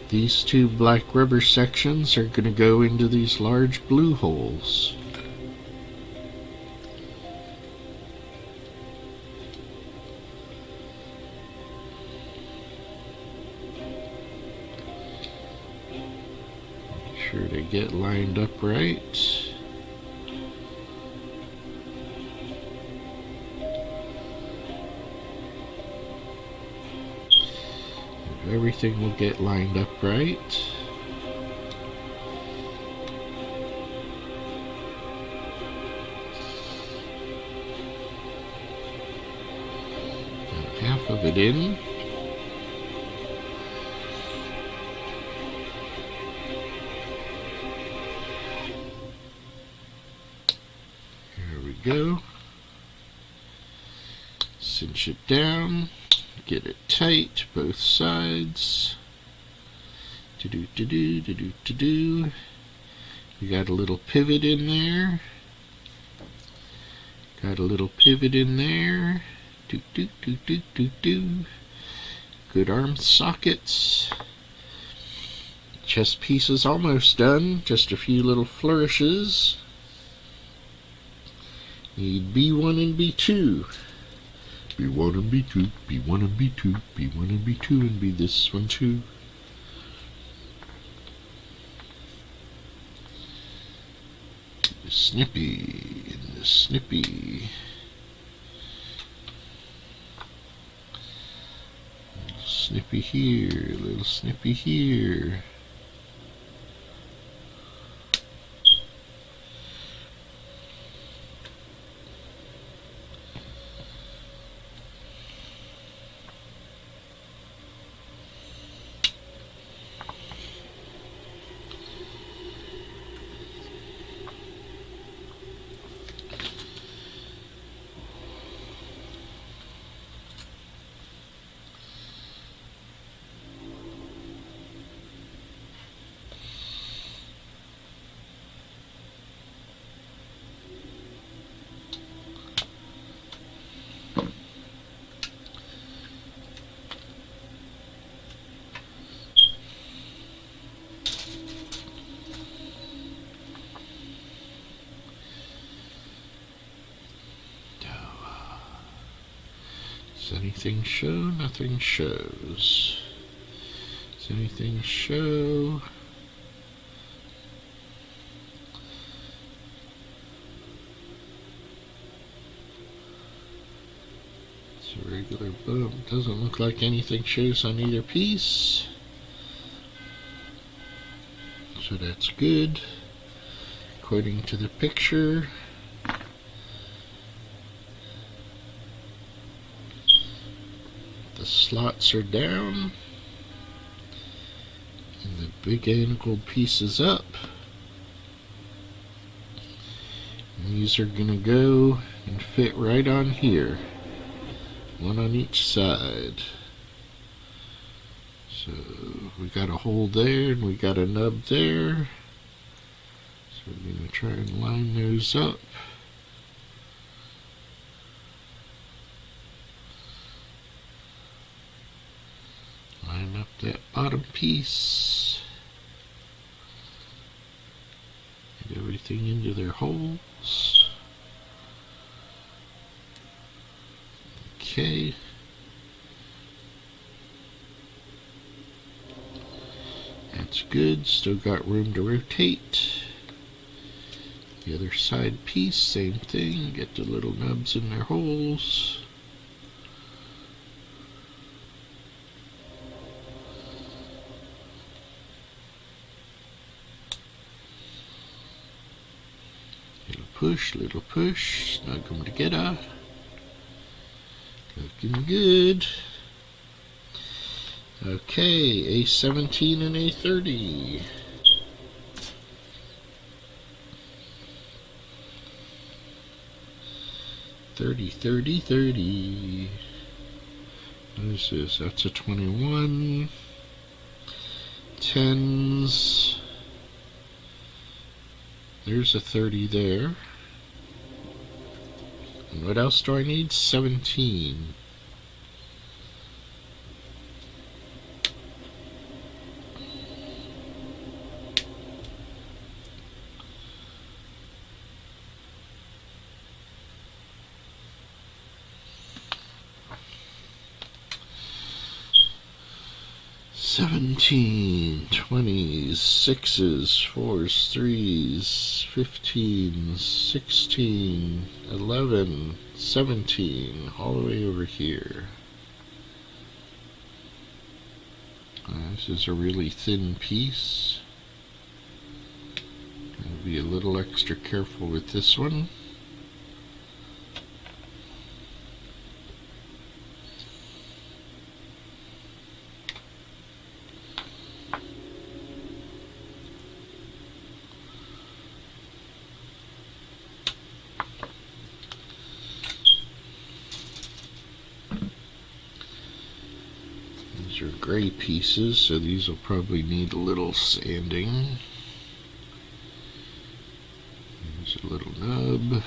these two black rubber sections are going to go into these large blue holes. Make sure to get lined up right. Everything will get lined up right. Got half of it in. There we go. Cinch it down. Get it tight, both sides. Do-do-do-do. We got a little pivot in there. Got a little pivot in there. Do-do-do-do-do-do. Good arm sockets. Chest piece is almost done. Just a few little flourishes. Need B1 and B2. B1 and B2, B1 and B2, B1 and B2, and be this one too. The snippy and the snippy. Little snippy here, little snippy here. Does anything show? Nothing shows. Does anything show? It's a regular bump. Doesn't look like anything shows on either piece. So that's good. According to the picture. The slots are down and the big angled piece is up. And these are going to go and fit right on here, one on each side. So we got a hole there and we got a nub there. So we're going to try and line those up. Line up that bottom piece. Get everything into their holes. Okay. That's good. Still got room to rotate. The other side piece, same thing. Get the little nubs in their holes. Little push, snug them together. Looking good. Okay, A17 and A30. 30, 30, 30. What is this? That's a 21. 10s. There's a 30 there. And what else do I need? 17. $17, 20s, 6s, 4s, 3s, 15s, 16, 11, 17, all the way over here. This is a really thin piece. I'll be a little extra careful with this one. These are gray pieces, so these will probably need a little sanding. There's a little nub.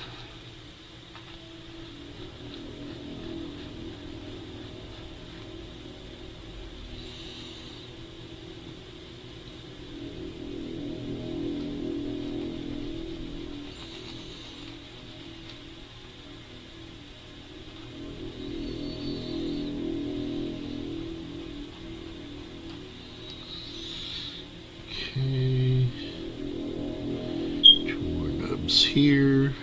Okay, 2 more nubs here.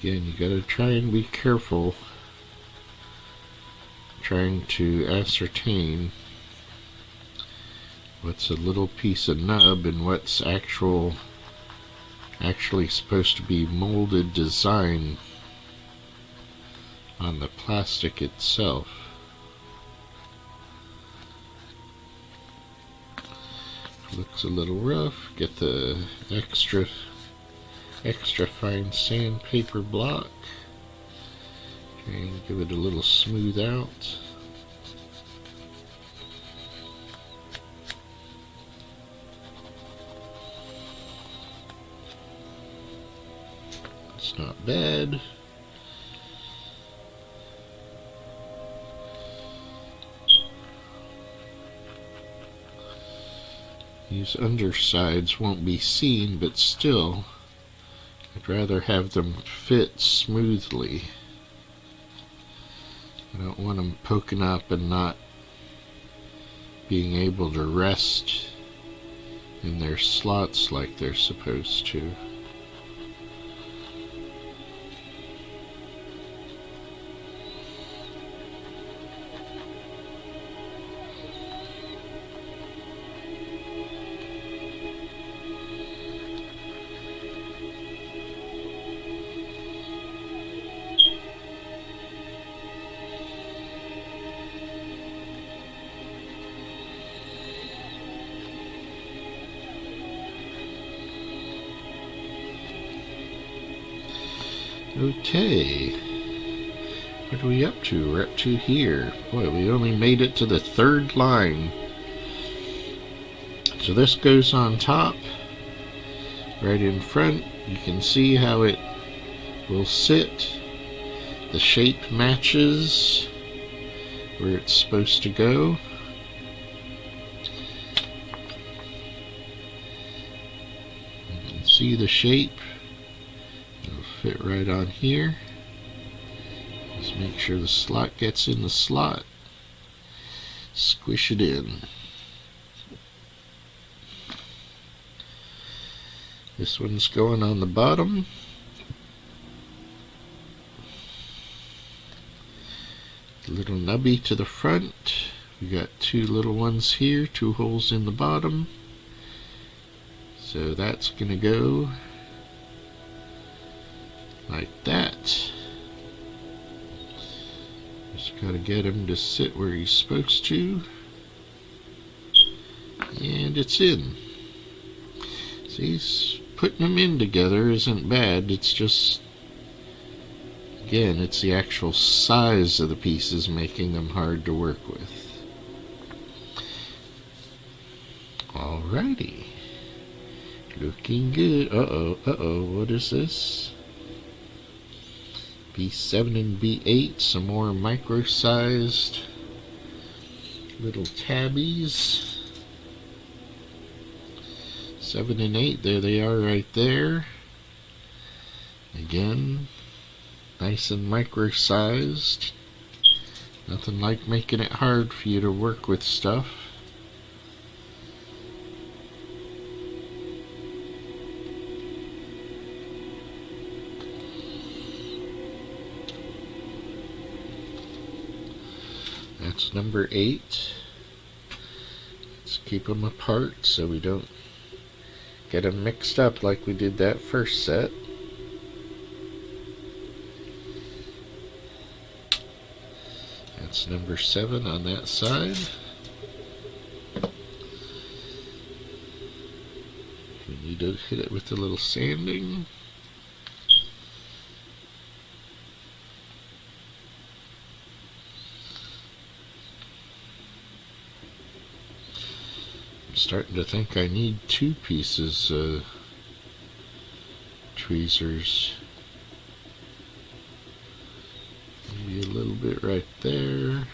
Again, you gotta try and be careful trying to ascertain what's a little piece of nub and what's actually supposed to be molded design on the plastic itself. Looks a little rough. Get the extra fine sandpaper block and give it a little smooth out. It's not bad. These undersides won't be seen, but still I'd rather have them fit smoothly. I don't want them poking up and not being able to rest in their slots like they're supposed to. Okay. What are we up to? We're up to here. Boy, we only made it to the third line. So this goes on top, right in front. You can see how it will sit. The shape matches where it's supposed to go. You can see the shape. It'll fit right on here. Just make sure the slot gets in the slot. Squish it in. This one's going on the bottom. The little nubby to the front. We got two little ones here, two holes in the bottom. So that's going to go like that. Just got to get him to sit where he's supposed to. And it's in. See, putting them in together isn't bad. It's just, again, it's the actual size of the pieces making them hard to work with. Alrighty. Looking good. Uh-oh, what is this? B7 and B8, some more micro-sized little tabbies. 7 and 8, there they are right there. Again, nice and micro-sized. Nothing like making it hard for you to work with stuff. That's number 8. Let's keep them apart so we don't get them mixed up like we did that first set. That's number 7 on that side. We need to hit it with a little sanding. Starting to think I need 2 pieces tweezers. Maybe a little bit right there.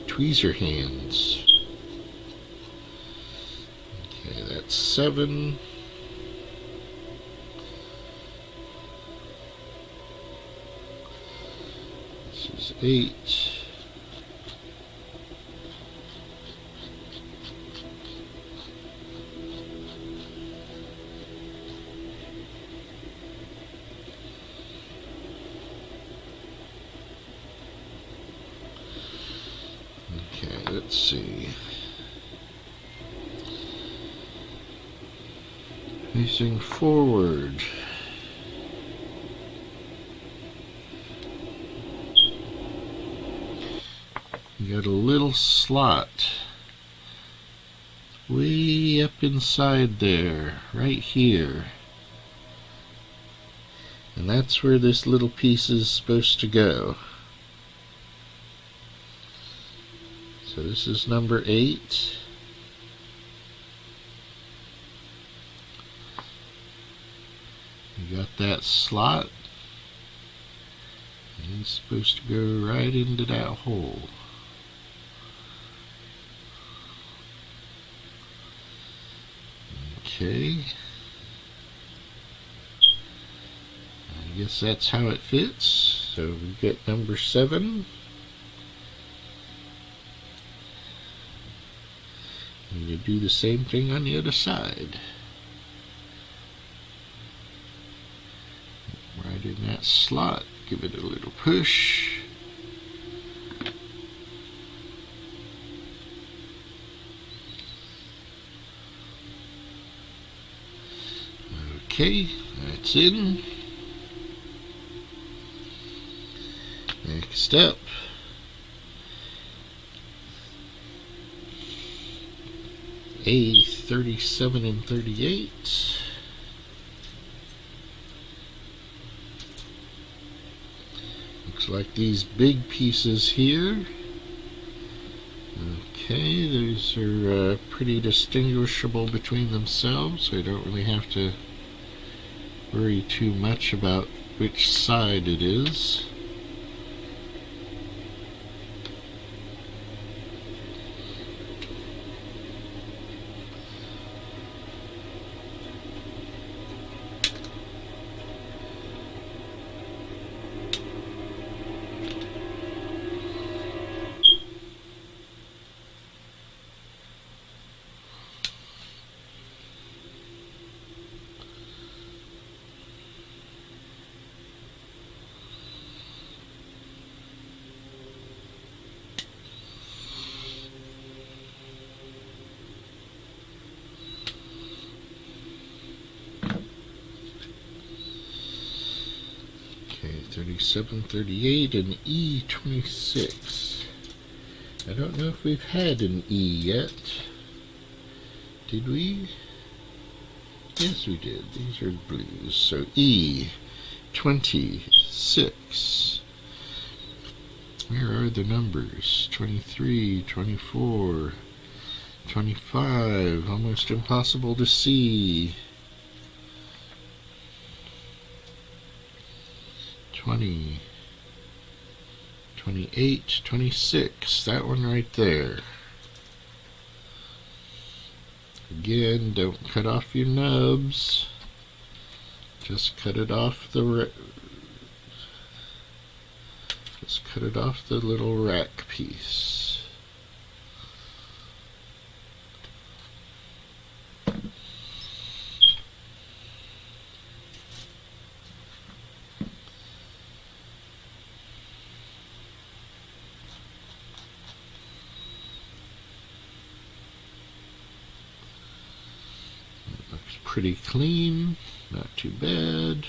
Tweezer hands. Okay, that's 7. This is 8. Okay, let's see. Facing forward. You got a little slot way up inside there, right here. And that's where this little piece is supposed to go. So this is number 8. You got that slot. And he's supposed to go right into that hole. Okay. I guess that's how it fits. So we get number 7. And you do the same thing on the other side. Right in that slot, give it a little push. Okay, that's in. Next up, A37 and 38. Looks like these big pieces here. Okay, those are pretty distinguishable between themselves, so I don't really have to worry too much about which side it is. Okay, 37, 38, and E26. I don't know if we've had an E yet. Did we? Yes, we did. These are blues. So E26. Where are the numbers? 23, 24, 25. Almost impossible to see. 20, 28, 26. That one right there. Again, don't cut off your nubs. Just cut it off the little rack piece. Looks pretty clean, not too bad.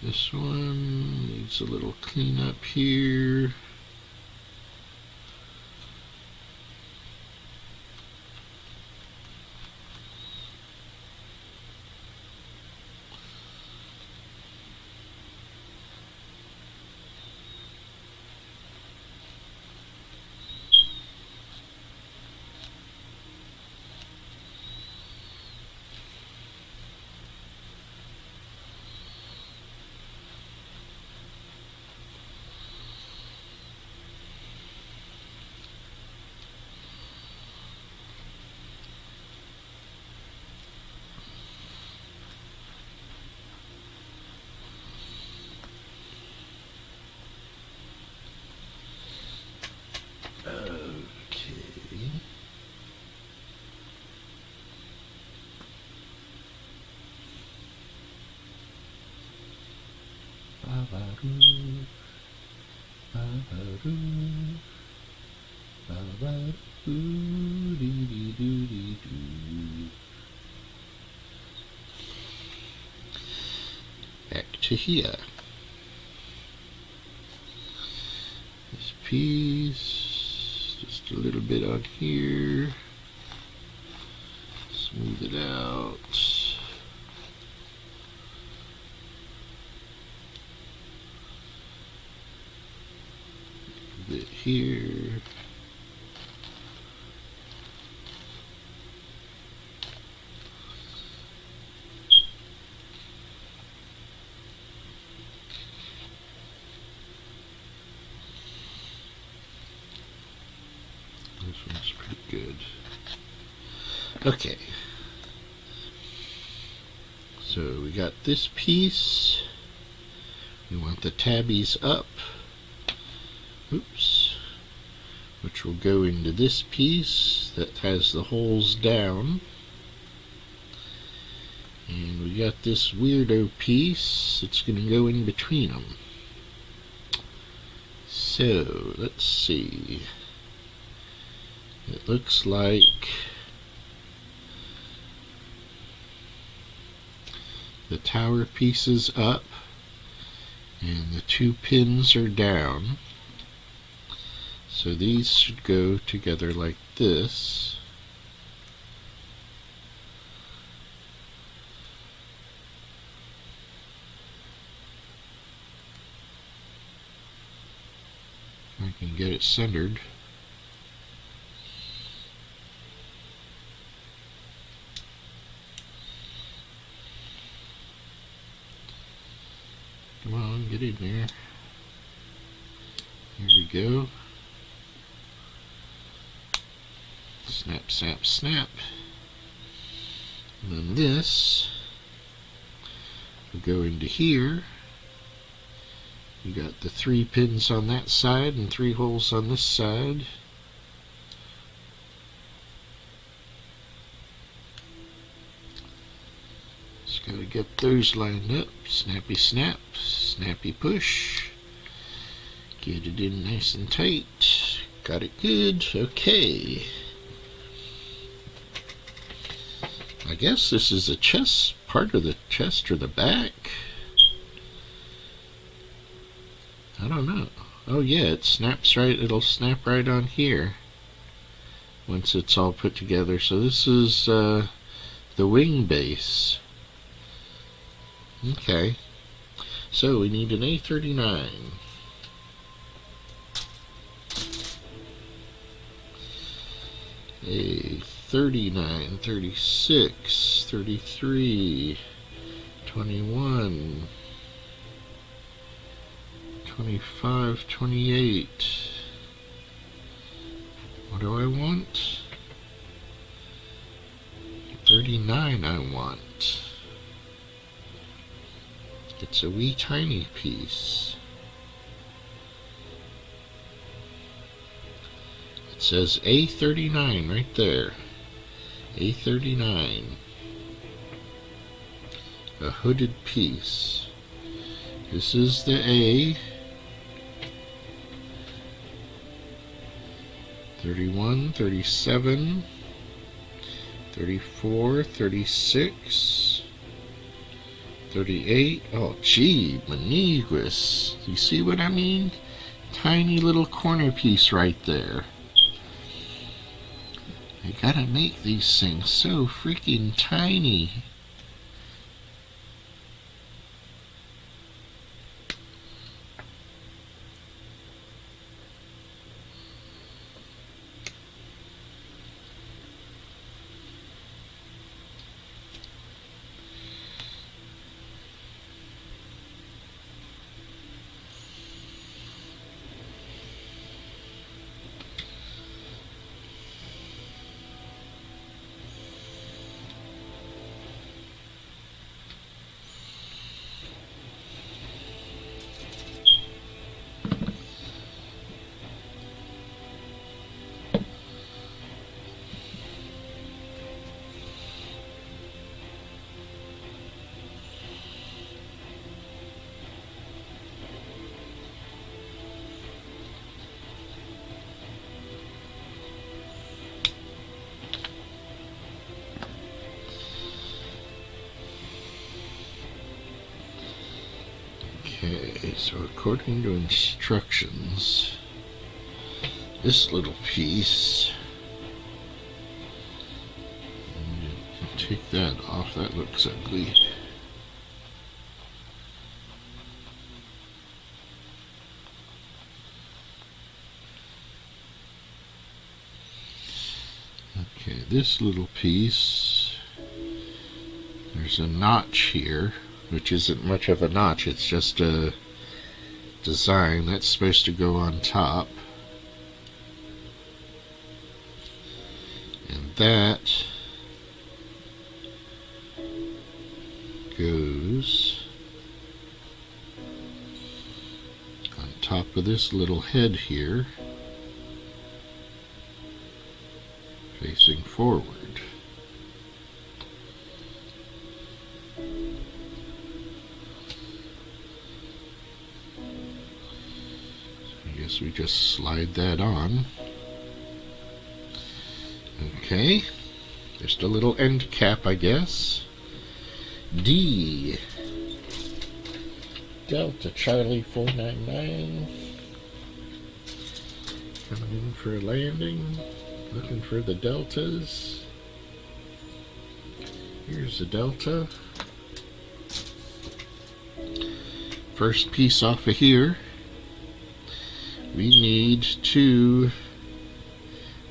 This one needs a little cleanup here. Back to here. This piece, just a little bit on here. Smooth it out. A bit here. This one's pretty good. Okay. So we got this piece. We want the tabbies up. Oops. Which will go into this piece that has the holes down. And we got this weirdo piece that's going to go in between them. So, let's see. It looks like The tower piece is up and the 2 pins are down. So these should go together like this. I can get it centered. Come on, get in there. Here we go. Snap, snap, snap. And then this will go into here. You got the 3 pins on that side and 3 holes on this side. Just gotta get those lined up. Snappy snap, snappy push. Get it in nice and tight. Got it good. Okay. I guess this is a chest, part of the chest or the back. I don't know. Oh yeah, it snaps right, it'll snap right on here once it's all put together. So this is the wing base. Okay. So we need an A39. A39, 36, 33, 21, 25, 28. What do I want? 39 I want. It's a wee tiny piece. It says A39 right there. A39. A hooded piece. This is the A. 31, 37, 34, 36, 38. Oh, gee, Manigris. You see what I mean? Tiny little corner piece right there. I gotta make these things so freaking tiny. Okay, so according to instructions, this little piece, take that off, that looks ugly. Okay, this little piece, there's a notch here, which isn't much of a notch, it's just a design that's supposed to go on top. And that goes on top of this little head here, facing forward. I guess we just slide that on. Okay, just a little end cap, I guess. D. Delta Charlie 499. Coming in for a landing. Looking for the deltas. Here's the delta. First piece off of here. We need 2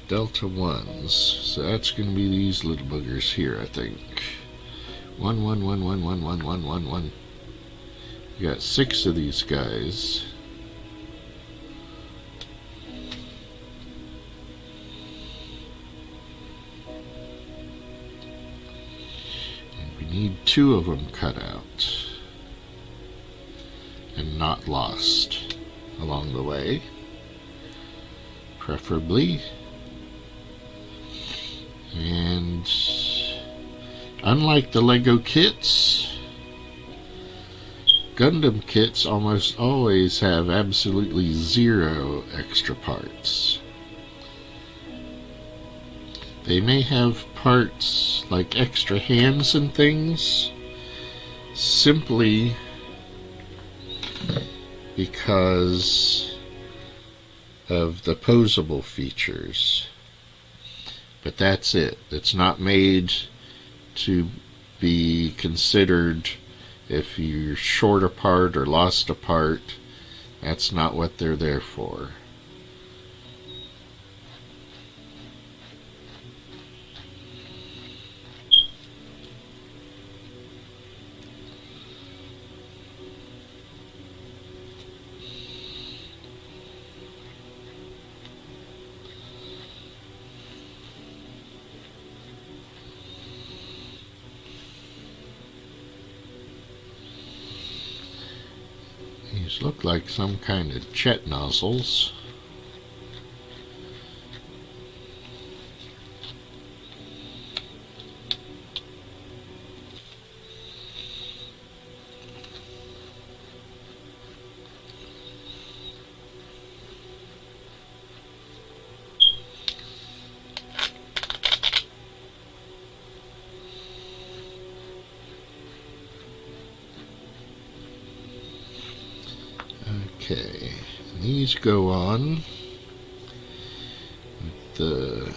delta 1s. So that's going to be these little boogers here, I think. 1, 1, 1, 1, 1, 1, 1, 1, 1. We got 6 of these guys. Need 2 of them cut out and not lost along the way, preferably. And unlike the Lego kits, Gundam kits almost always have absolutely 0 extra parts. They may have parts like extra hands and things simply because of the posable features. But that's it. It's not made to be considered if you're short a part or lost a part. That's not what they're there for. These look like some kind of jet nozzles. Okay, these go on with the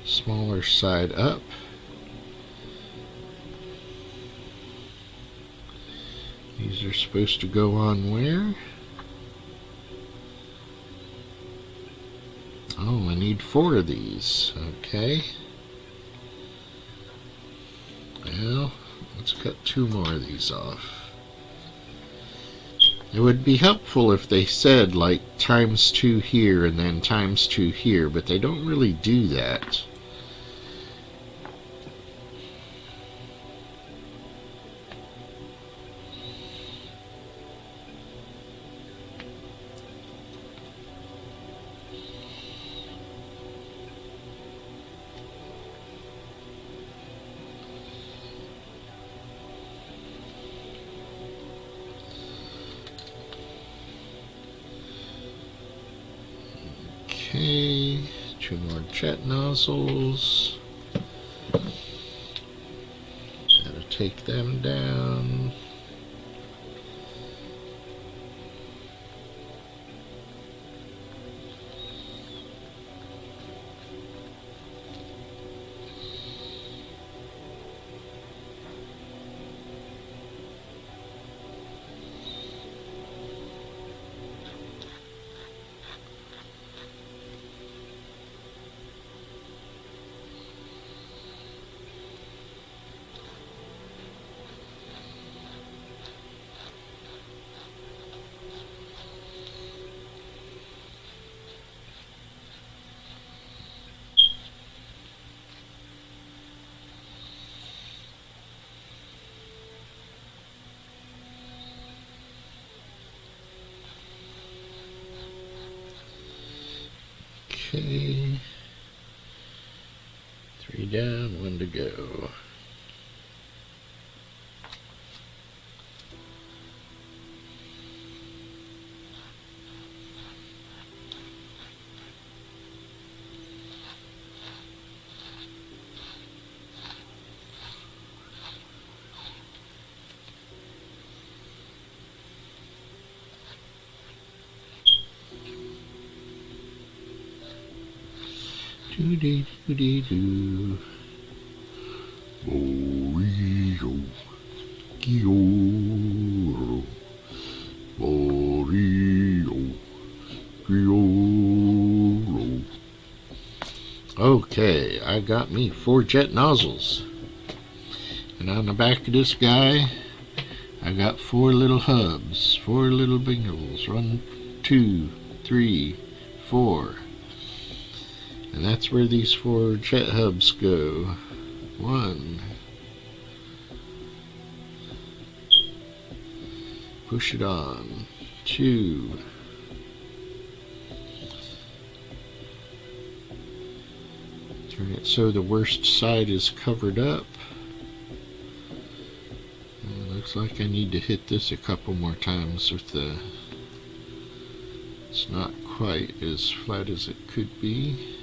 smaller side up. These are supposed to go on where? Oh, I need 4 of these. Okay. Well, let's cut 2 more of these off. It would be helpful if they said like ×2 here and then ×2 here, but they don't really do that. Okay, 2 more jet nozzles. Gotta take them down. Okay, 3 down, 1 to go. Do-dee-doo-dee-doo. Oreo. Gioro. Oreo. Gioro. Okay, I got me 4 jet nozzles. And on the back of this guy, I got 4 little hubs, 4 little bingles. 1, 2, 3, 4. And that's where these 4 jet hubs go. 1. Push it on. 2. Turn it so the worst side is covered up. Looks like I need to hit this a couple more times with the... It's not quite as flat as it could be.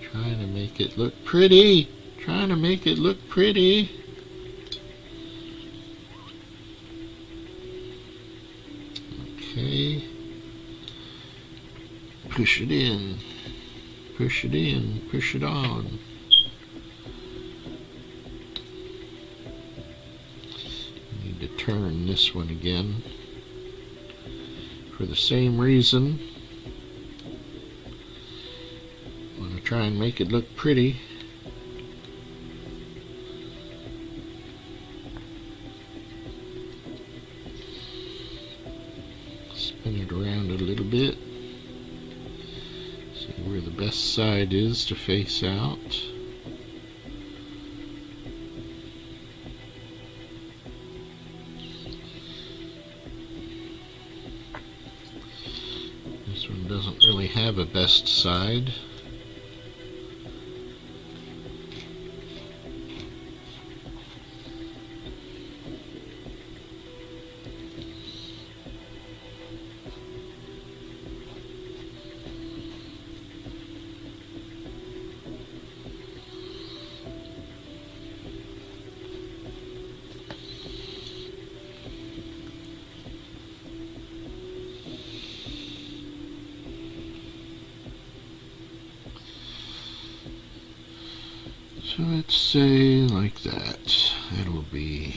Trying to make it look pretty. Trying to make it look pretty. Okay. Push it in. Push it in. Push it on. Need to turn this one again. For the same reason. Want to try and make it look pretty. Spin it around a little bit. See where the best side is to face out. This one doesn't really have a best side. So let's say like that. That'll be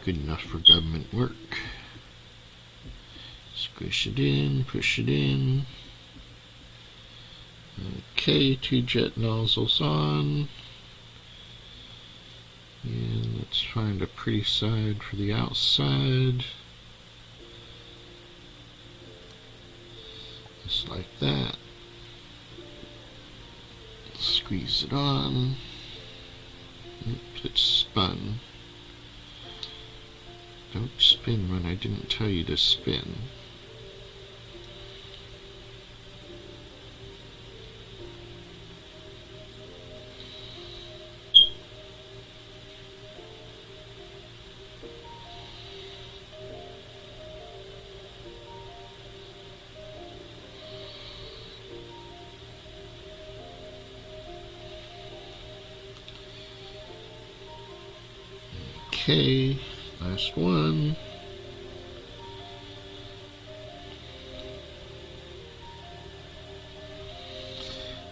good enough for government work. Squish it in, push it in. Okay, 2 jet nozzles on. And let's find a pretty side for the outside. Just like that. Squeeze it on. Oops, it's spun. Don't spin when I didn't tell you to spin. Okay, last one.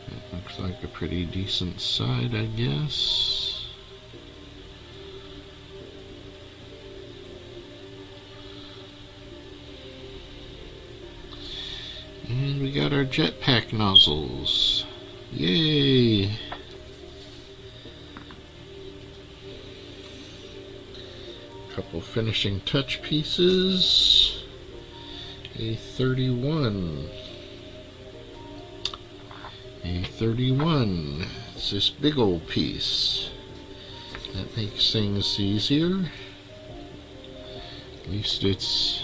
That looks like a pretty decent side, I guess. And we got our jetpack nozzles. Yay! Couple finishing touch pieces. A31. A31. It's this big old piece. That makes things easier. At least it's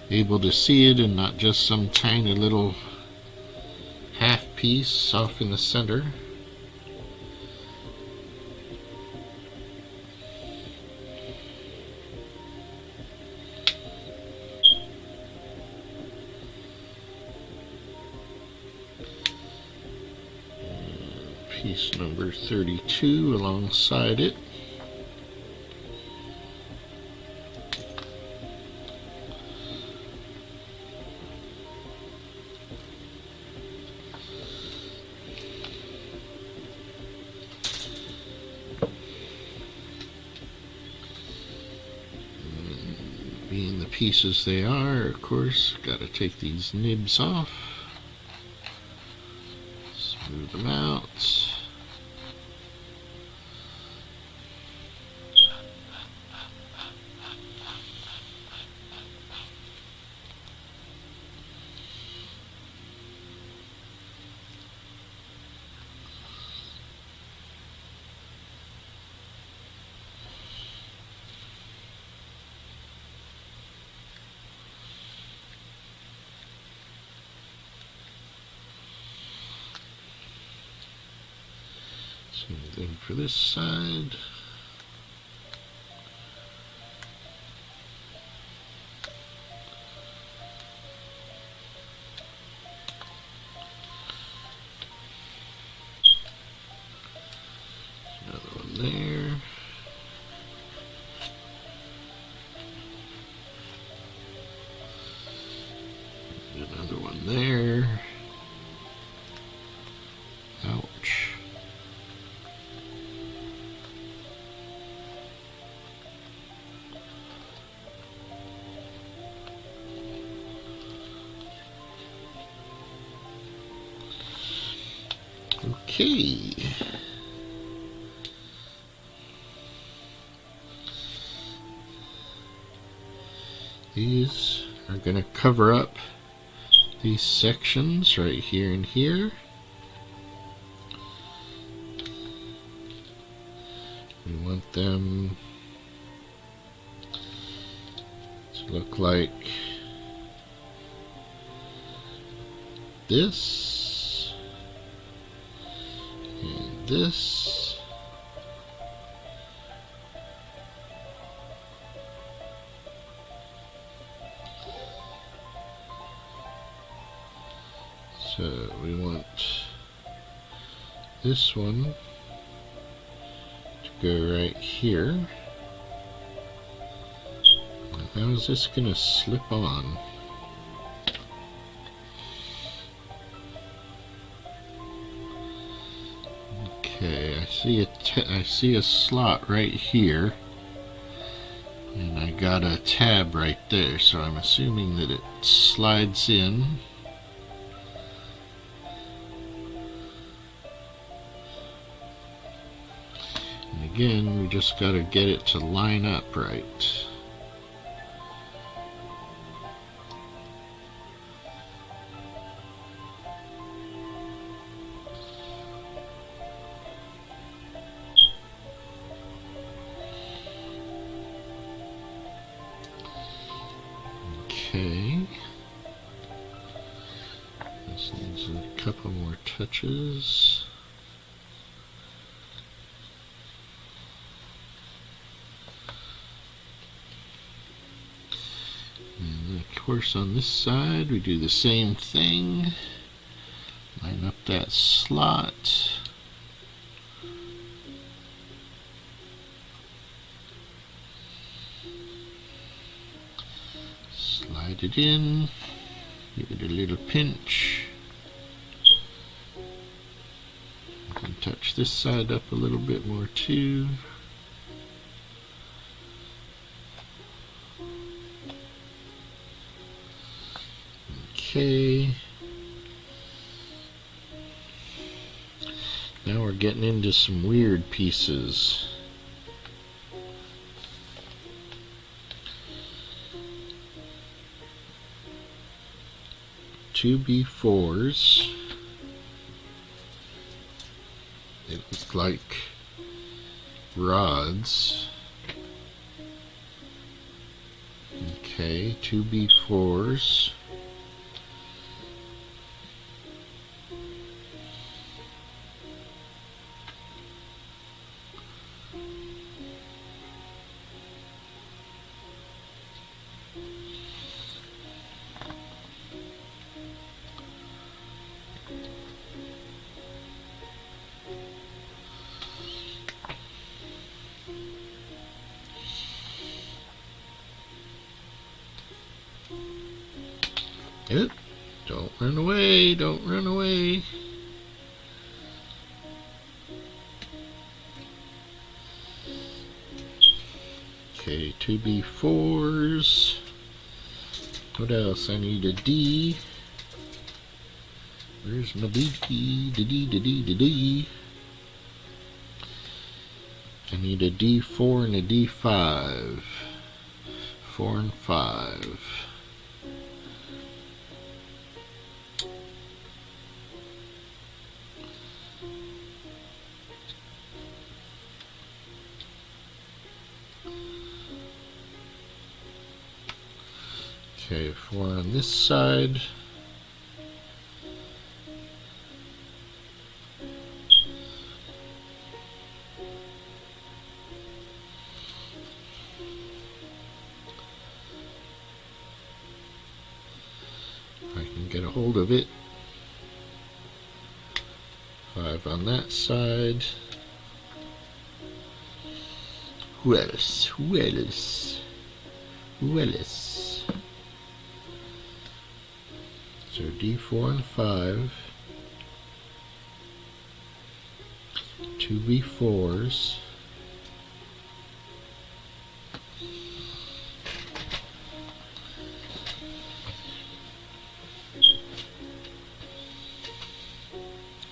able to see it and not just some tiny little half piece off in the center. Piece number 32 alongside it. Being the pieces they are, of course, got to take these nibs off. Smooth them out. Same thing for this side. Another one there. Another one there. Ouch. Okay. These are going to cover up these sections right here and here. We want them to look like this and this. So we want this one to go right here. How is this going to slip on? Okay, I see a slot right here, and I got a tab right there, so I'm assuming that it slides in. And again, we just got to get it to line up right. Okay, this needs a couple more touches. And of course on this side we do the same thing. Line up that slot. Slide it in, give it a little pinch. You can touch this side up a little bit more too. Okay. Now we're getting into some weird pieces. 2B4s. They look like rods. Okay, 2B4s. Yep. Don't run away, don't run away. Okay, 2B4s. What else? I need a D. Where's my D? D. I need a D4 and a D5. 4 and 5. Okay, 4 on this side. If I can get a hold of it. 5 on that side. Who else? Who else? Who else? So D4 and 5. 2 B4s.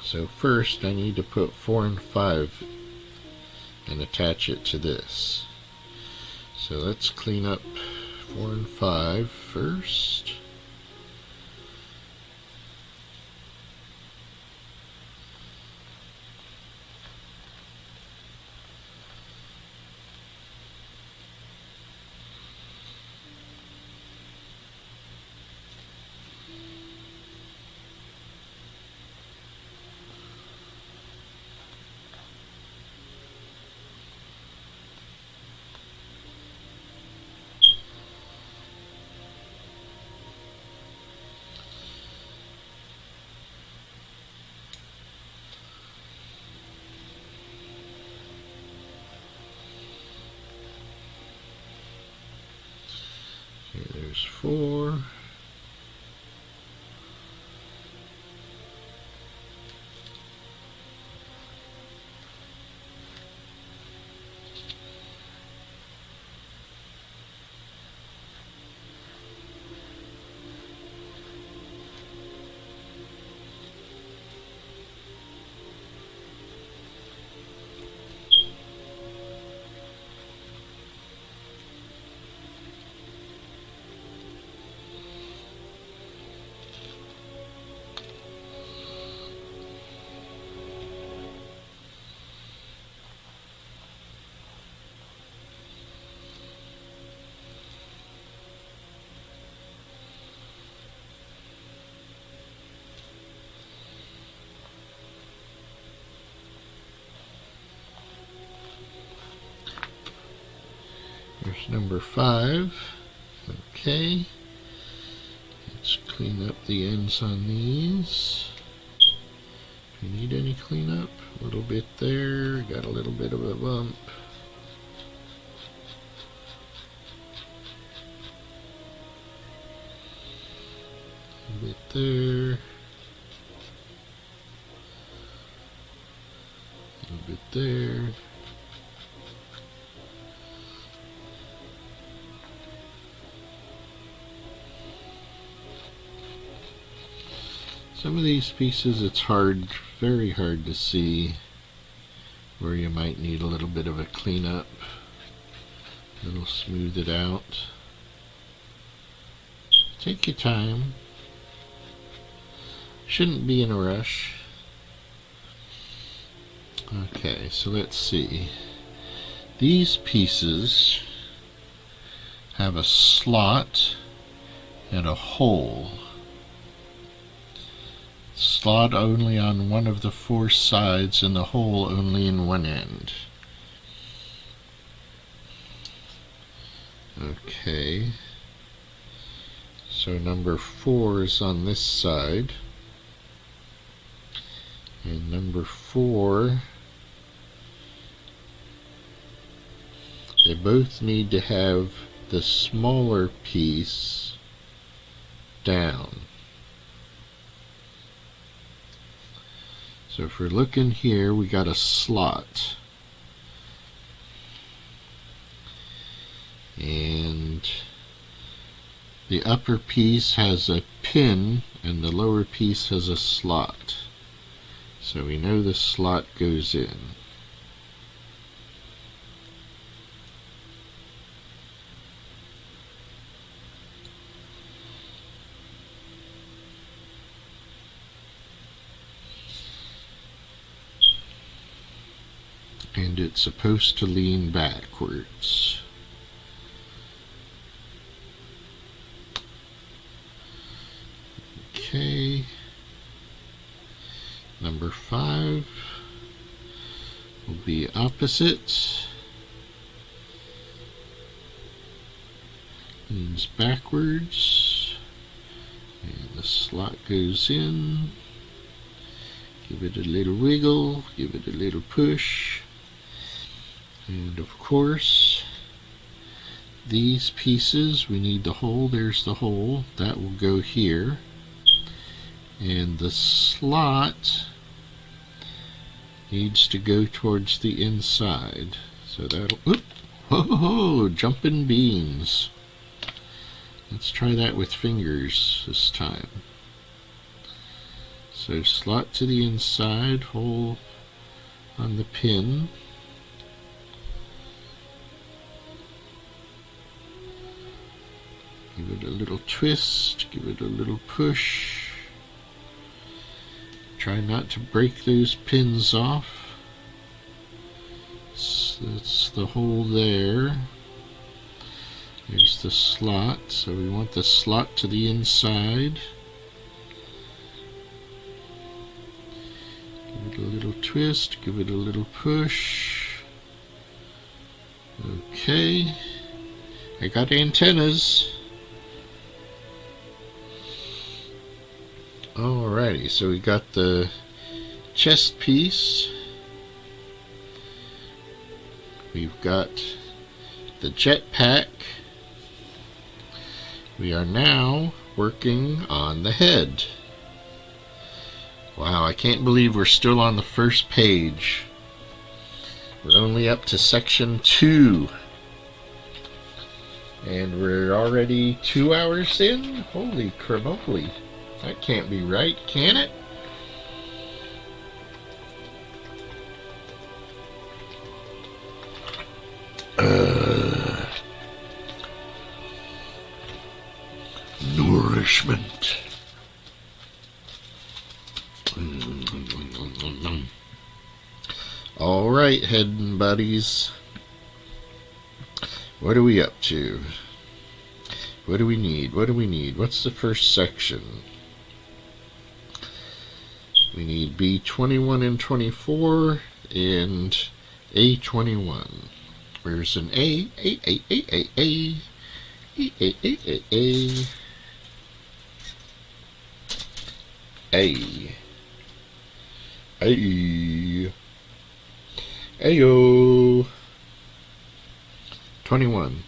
So first I need to put 4 and 5 and attach it to this. So let's clean up 4 and 5 first. Okay, there's 4. There's number 5. Okay. Let's clean up the ends on these. Do you need any cleanup? A little bit there. Got a little bit of a bump. A bit there. A little bit there. Some of these pieces it's hard, very hard to see where you might need a little bit of a cleanup. It'll smooth it out. Take your time. Shouldn't be in a rush. Okay, so let's see. These pieces have a slot and a hole. Slot only on one of the 4 sides and the hole only in one end. Okay. So number 4 is on this side. And number 4, they both need to have the smaller piece down. So if we're looking here, we got a slot. And the upper piece has a pin and the lower piece has a slot. So we know the slot goes in. And it's supposed to lean backwards. Okay. Number 5 will be opposite. Leans backwards. And the slot goes in. Give it a little wiggle. Give it a little push. And of course, these pieces, we need the hole. There's the hole. That will go here. And the slot needs to go towards the inside. So that'll... Oop, oh, jumping beans. Let's try that with fingers this time. So slot to the inside, hole on the pin. Give it a little twist, give it a little push. Try not to break those pins off. So that's the hole there. There's the slot, so we want the slot to the inside. Give it a little twist, give it a little push. Okay, I got antennas. Alrighty, so we got the chest piece. We've got the jetpack. We are now working on the head. Wow, I can't believe we're still on the first page. We're only up to section 2. And we're already 2 hours in? Holy cramoly. That can't be right, can it? Nourishment. Alright, head buddies. What are we up to? What do we need? What do we need? What's the first section? We need B21 and 24 and A21. Where's an A? A. Ayo. 21.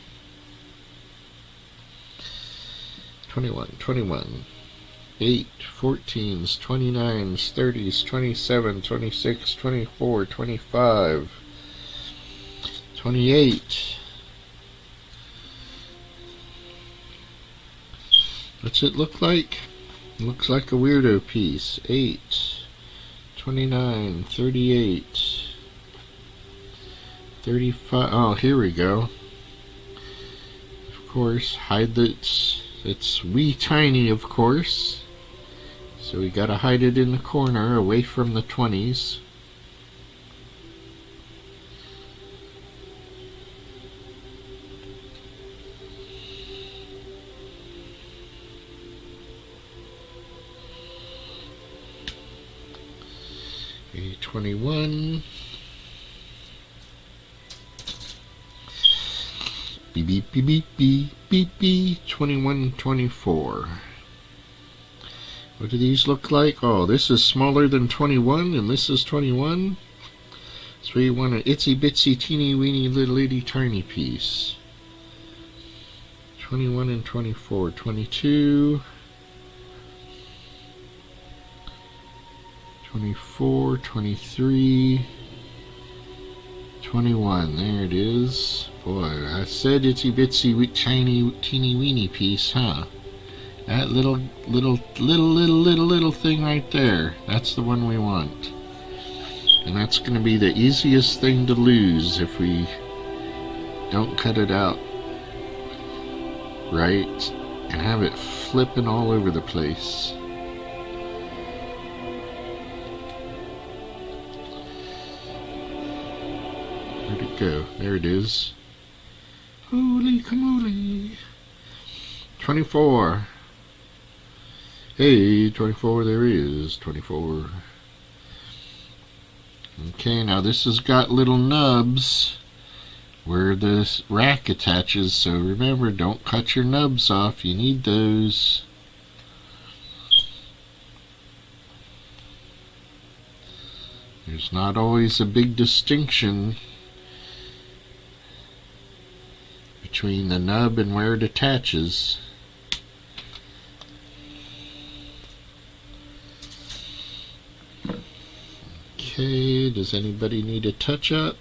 8, 14s, 29s, 30s, 27, 26, 24, 25, 28. What's it look like? It looks like a weirdo piece. 8, 29, 38, 35. Oh, here we go. Of course, hide that. It's wee tiny, of course. So we gotta hide it in the corner, away from the 20s. A21. Beep, beep, beep, beep, beep, beep, beep. 21, 24. What do these look like? Oh, this is smaller than 21, and this is 21. So you want an itsy bitsy teeny weeny little itty tiny piece. 21 and 24. 22. 24, 23, 21. There it is. Boy, I said itsy bitsy tiny teeny weeny piece, huh? That little thing right there. That's the one we want. And that's going to be the easiest thing to lose if we don't cut it out right and have it flipping all over the place. Where'd it go? There it is. Holy camoly. 24. Hey, 24, there is 24. Okay, now this has got little nubs where this rack attaches, so remember, don't cut your nubs off. You need those. There's not always a big distinction between the nub and where it attaches. Okay, does anybody need a touch-up?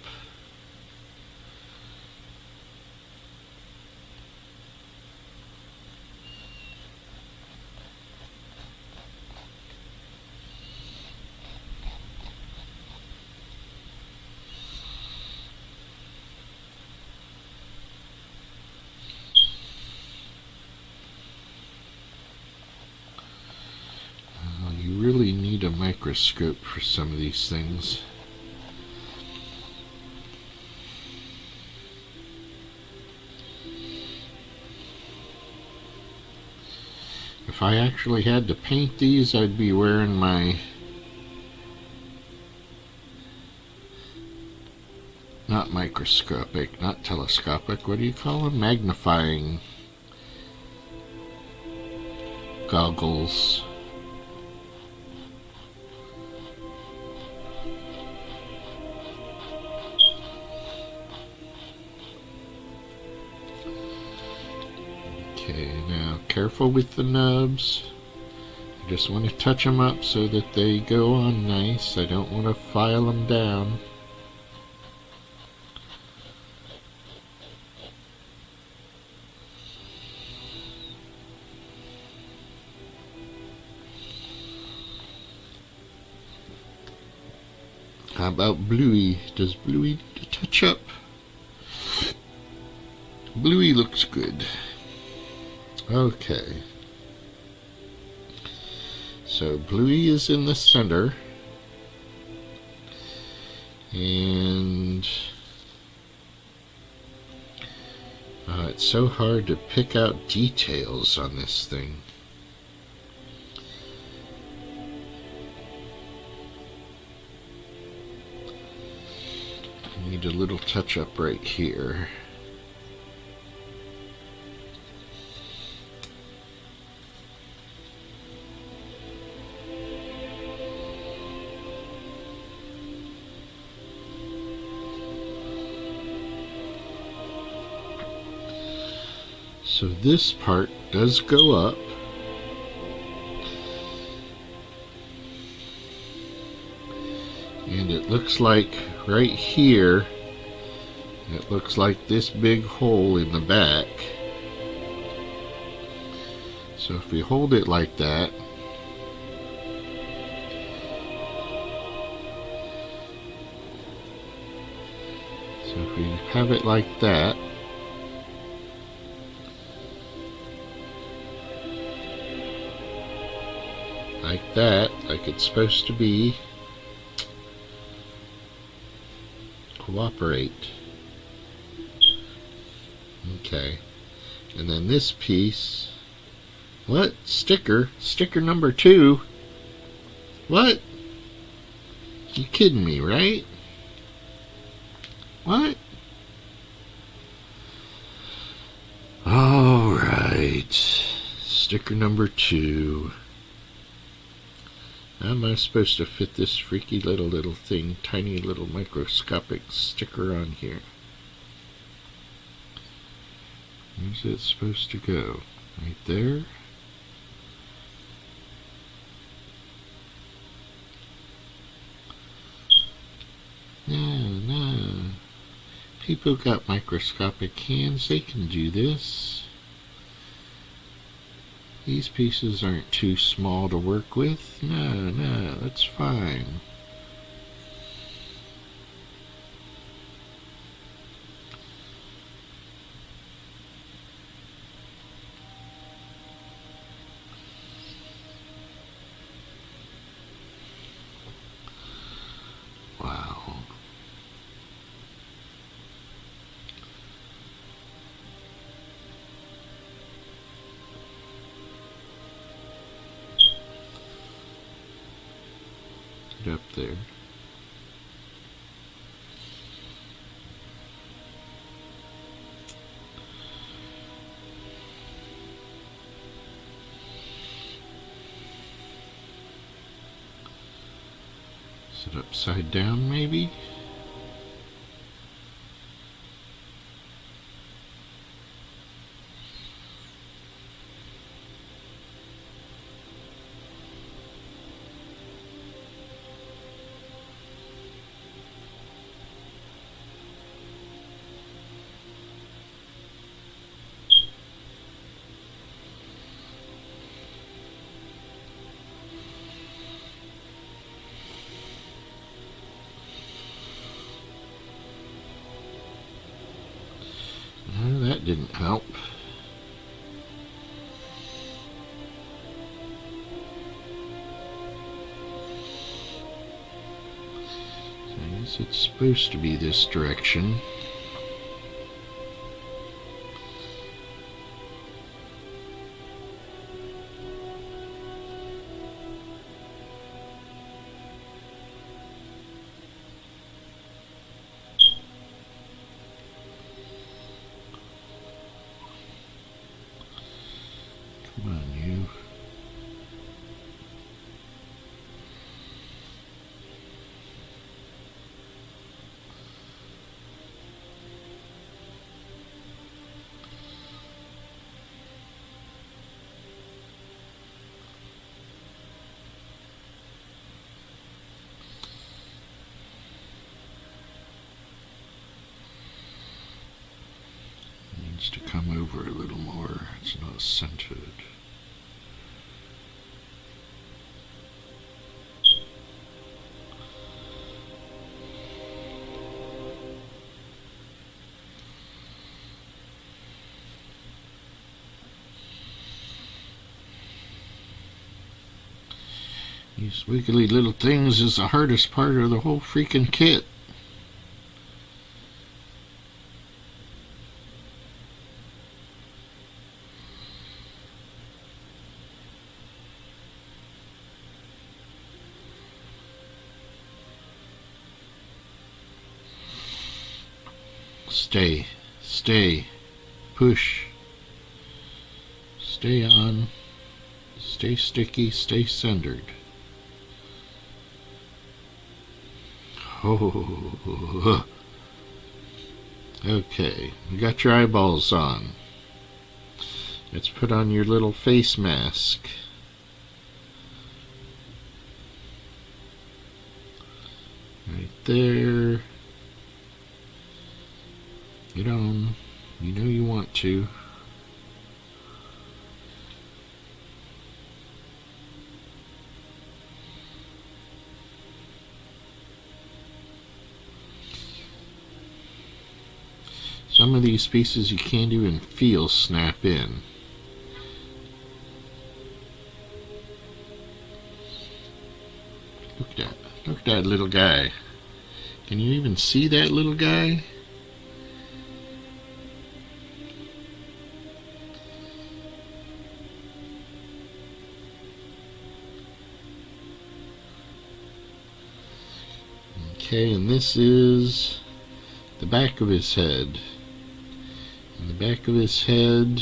You really need a microscope for some of these things. If I actually had to paint these, I'd be wearing my not microscopic, not telescopic, what do you call them? Magnifying goggles. Okay, now careful with the nubs. I just want to touch them up so that they go on nice. I don't want to file them down. How about Bluey? Does Bluey need a touch up? Bluey looks good. Okay. So Bluey is in the center. And it's so hard to pick out details on this thing. I need a little touch up right here. So this part does go up. And it looks like right here, it looks like this big hole in the back. So if we hold it like that, so if we have it like that, like it's supposed to be, cooperate. Okay, and then this piece, what? Sticker number 2? What? You kidding me, right? What? Alright, sticker number 2. How am I supposed to fit this freaky little thing, tiny little microscopic sticker on here? Where's it supposed to go? Right there? No. People got microscopic hands, they can do this. These pieces aren't too small to work with. No, that's fine. Wow. Get up there. Is it upside down, maybe? No, that didn't help. I guess it's supposed to be this direction. Come on, you. Needs to come over a little more. It's not centered. These wiggly little things is the hardest part of the whole freaking kit. Stay, push, stay on, stay sticky, stay centered. Oh, okay, you got your eyeballs on. Let's put on your little face mask. Right there. Get on. You know you want to. Some of these pieces you can't even feel snap in. Look at that little guy. Can you even see that little guy? Okay, and this is the back of his head. And the back of his head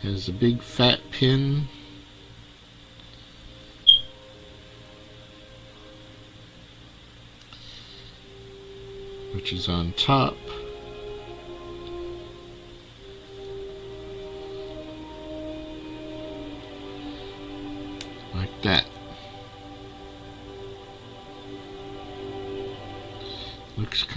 has a big fat pin. Which is on top. Like that.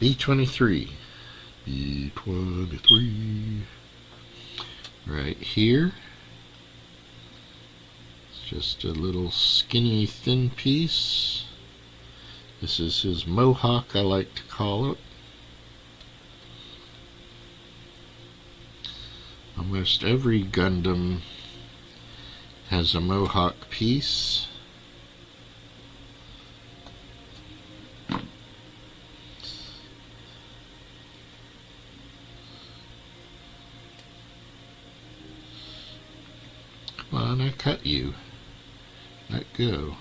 B-23. B-23. Right here. It's just a little skinny, thin piece. This is his mohawk, I like to call it. Almost every Gundam has a mohawk piece. Come on, I cut you. Let go.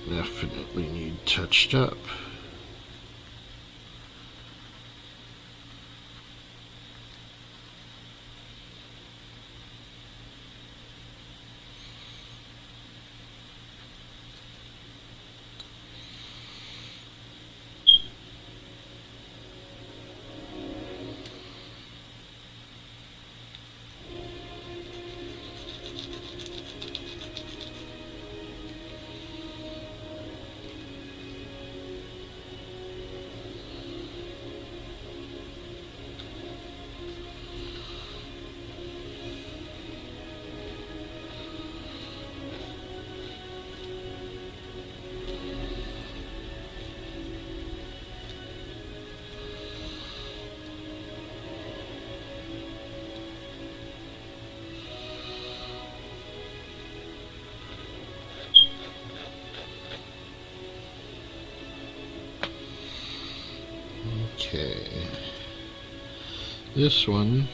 Definitely need touched up. Okay, this one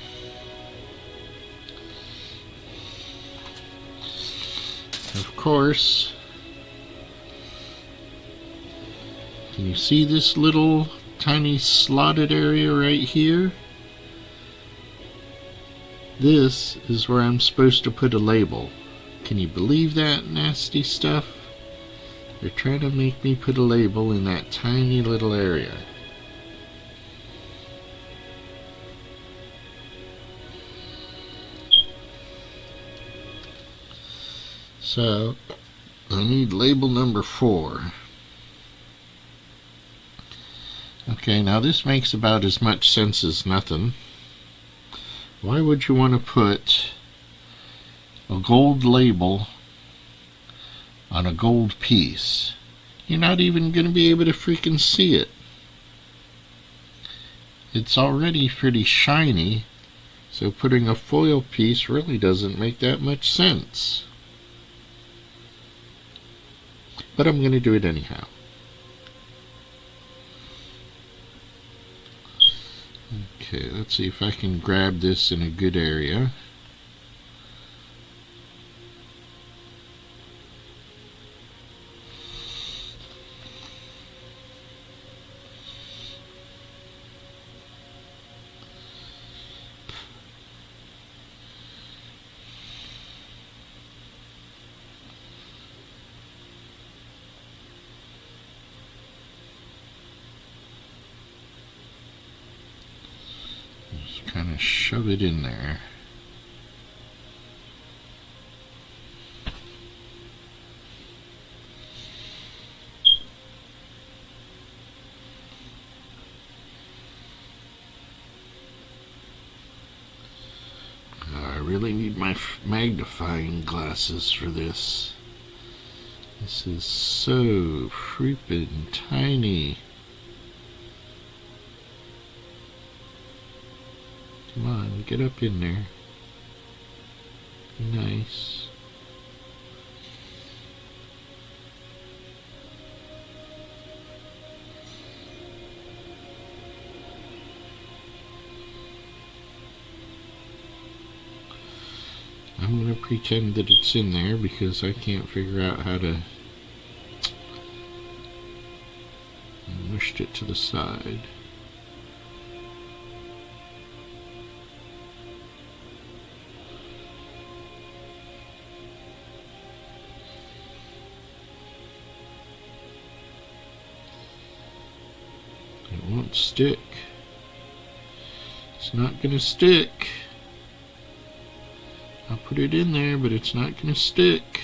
of course, can you see this little tiny slotted area right here? This is where I'm supposed to put a label. Can you believe that nasty stuff? They're trying to make me put a label in that tiny little area. So, I need label number 4. Okay, now this makes about as much sense as nothing. Why would you want to put a gold label on a gold piece? You're not even going to be able to freaking see it. It's already pretty shiny, so putting a foil piece really doesn't make that much sense. But I'm going to do it anyhow. Okay, let's see if I can grab this in a good area. Kind of shove it in there. I really need my magnifying glasses for this. This is so freaking tiny. Come on, get up in there. Nice. I'm going to pretend that it's in there because I can't figure out how to... I mushed it to the side. won't stick. It's not gonna stick. I'll put it in there, but it's not gonna stick.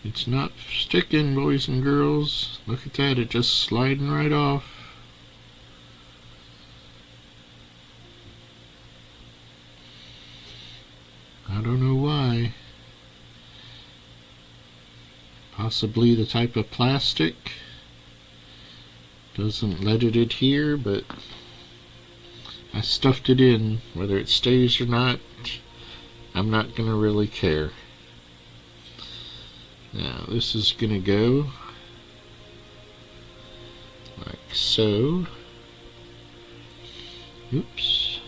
It's not sticking, boys and girls. Look at that, it's just sliding right off. I don't know why. Possibly the type of plastic doesn't let it adhere, but I stuffed it in. Whether it stays or not, I'm not going to really care. Now this is going to go like so. Oops.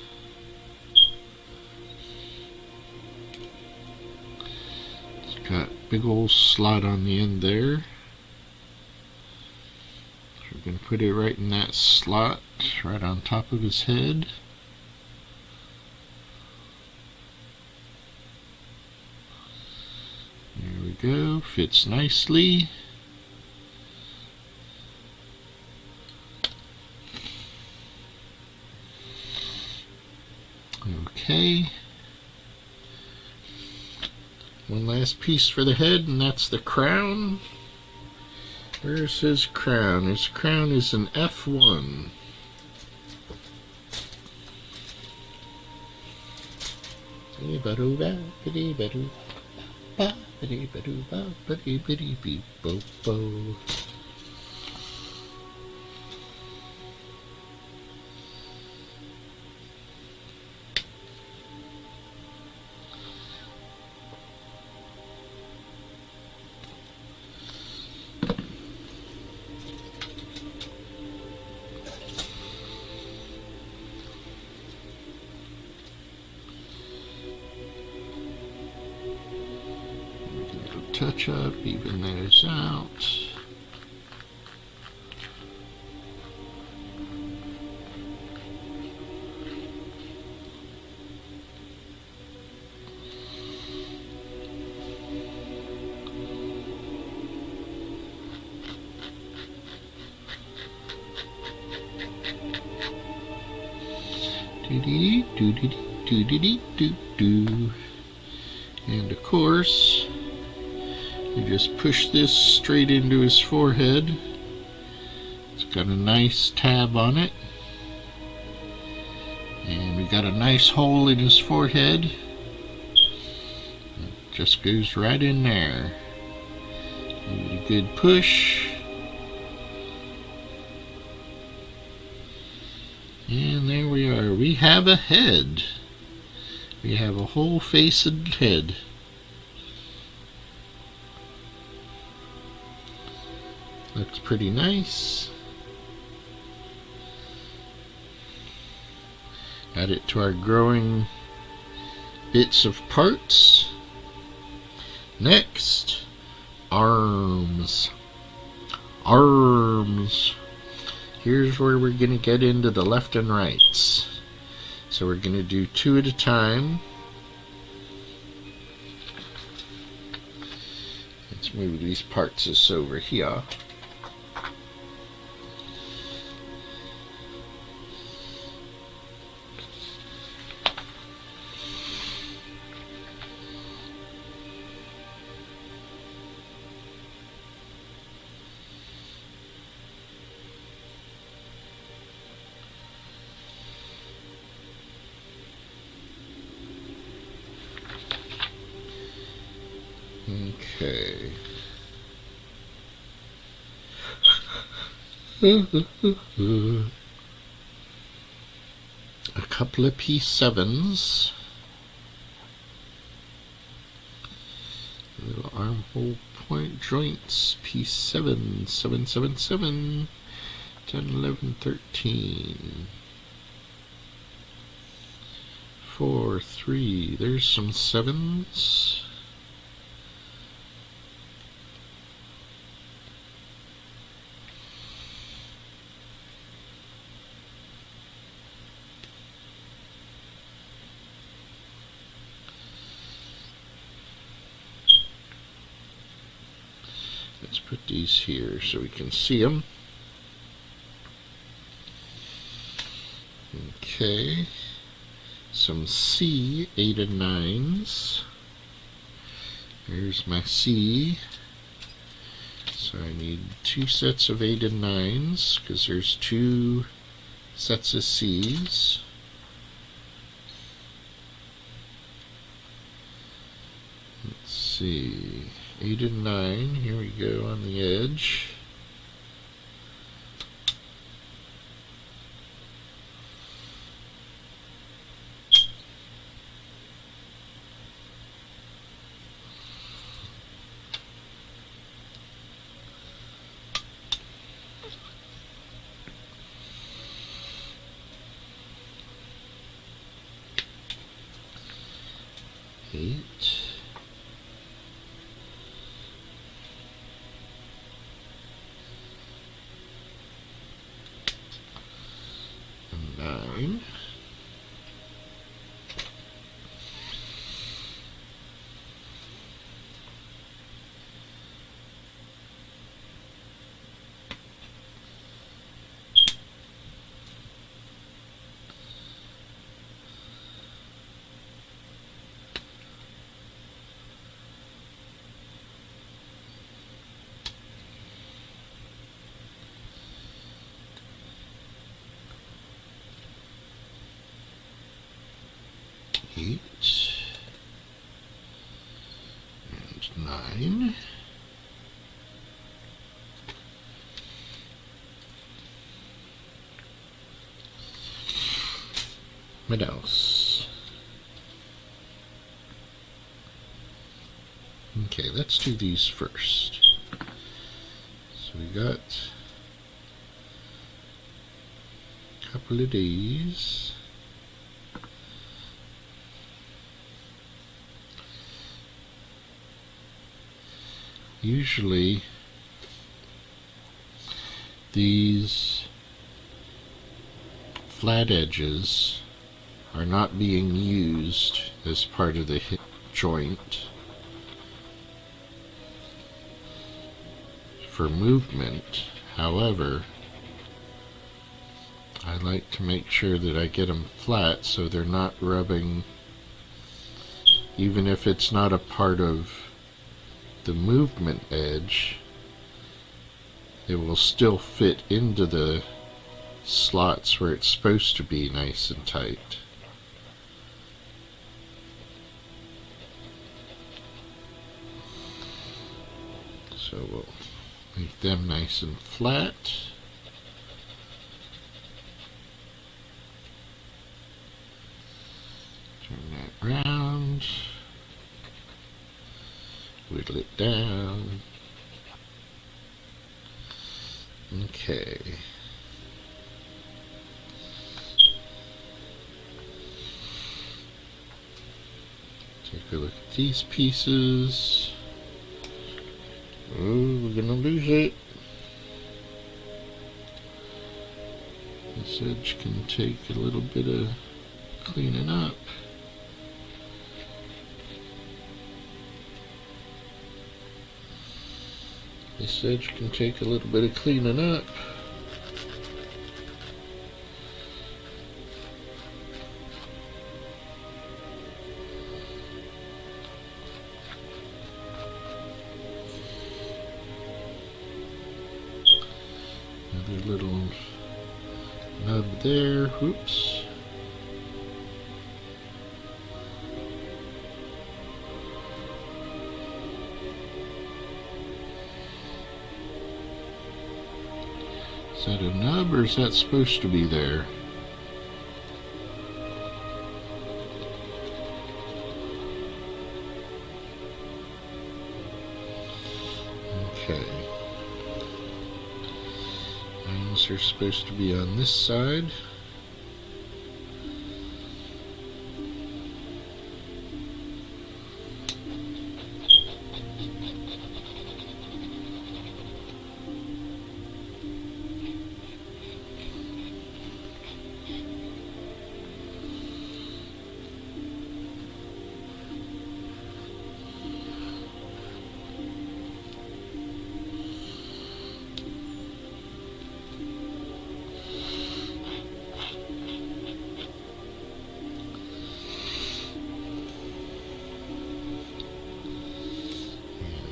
It's got a big old slot on the end there. So we're going to put it right in that slot, right on top of his head. There we go, fits nicely. Okay. One last piece for the head, and that's the crown. Where's his crown? His crown is an F1. Touch up, even those out. Doo-dee-dee, doo-dee-dee, doo-dee-dee, doo-doo. And of course, you just push this straight into his forehead. It's got a nice tab on it. And we got a nice hole in his forehead. It just goes right in there. Give it a good push. And there we are. We have a head. We have a whole faced head. Looks pretty nice. Add it to our growing bits of parts. Next, arms. Arms. Here's where we're going to get into the left and rights. So we're going to do two at a time. Let's move these parts over here. Okay. A couple of P7s. Little armhole point joints. P7, 7, 7, 7, 10, 11, 13. 4, 3. There's some 7s. put these here so we can see them. Okay, some C 8 and 9s. Here's my C. So I need 2 sets of 8 and 9s because there's 2 sets of C's. Let's see, 8 and 9, here we go on the edge. Eight. And 9. Eight and 9. What else? Okay, let's do these first. So we got a couple of these. Usually these flat edges are not being used as part of the hip joint for movement. However, I like to make sure that I get them flat so they're not rubbing, even if it's not a part of the movement edge, it will still fit into the slots where it's supposed to be nice and tight. So we'll make them nice and flat. Turn that round. Whittle it down. Okay. Take a look at these pieces. Oh, we're gonna lose it. This edge can take a little bit of cleaning up. This edge can take a little bit of cleaning up. Another little nub there. Whoops. Is that a nub or is that supposed to be there? Okay. These are supposed to be on this side.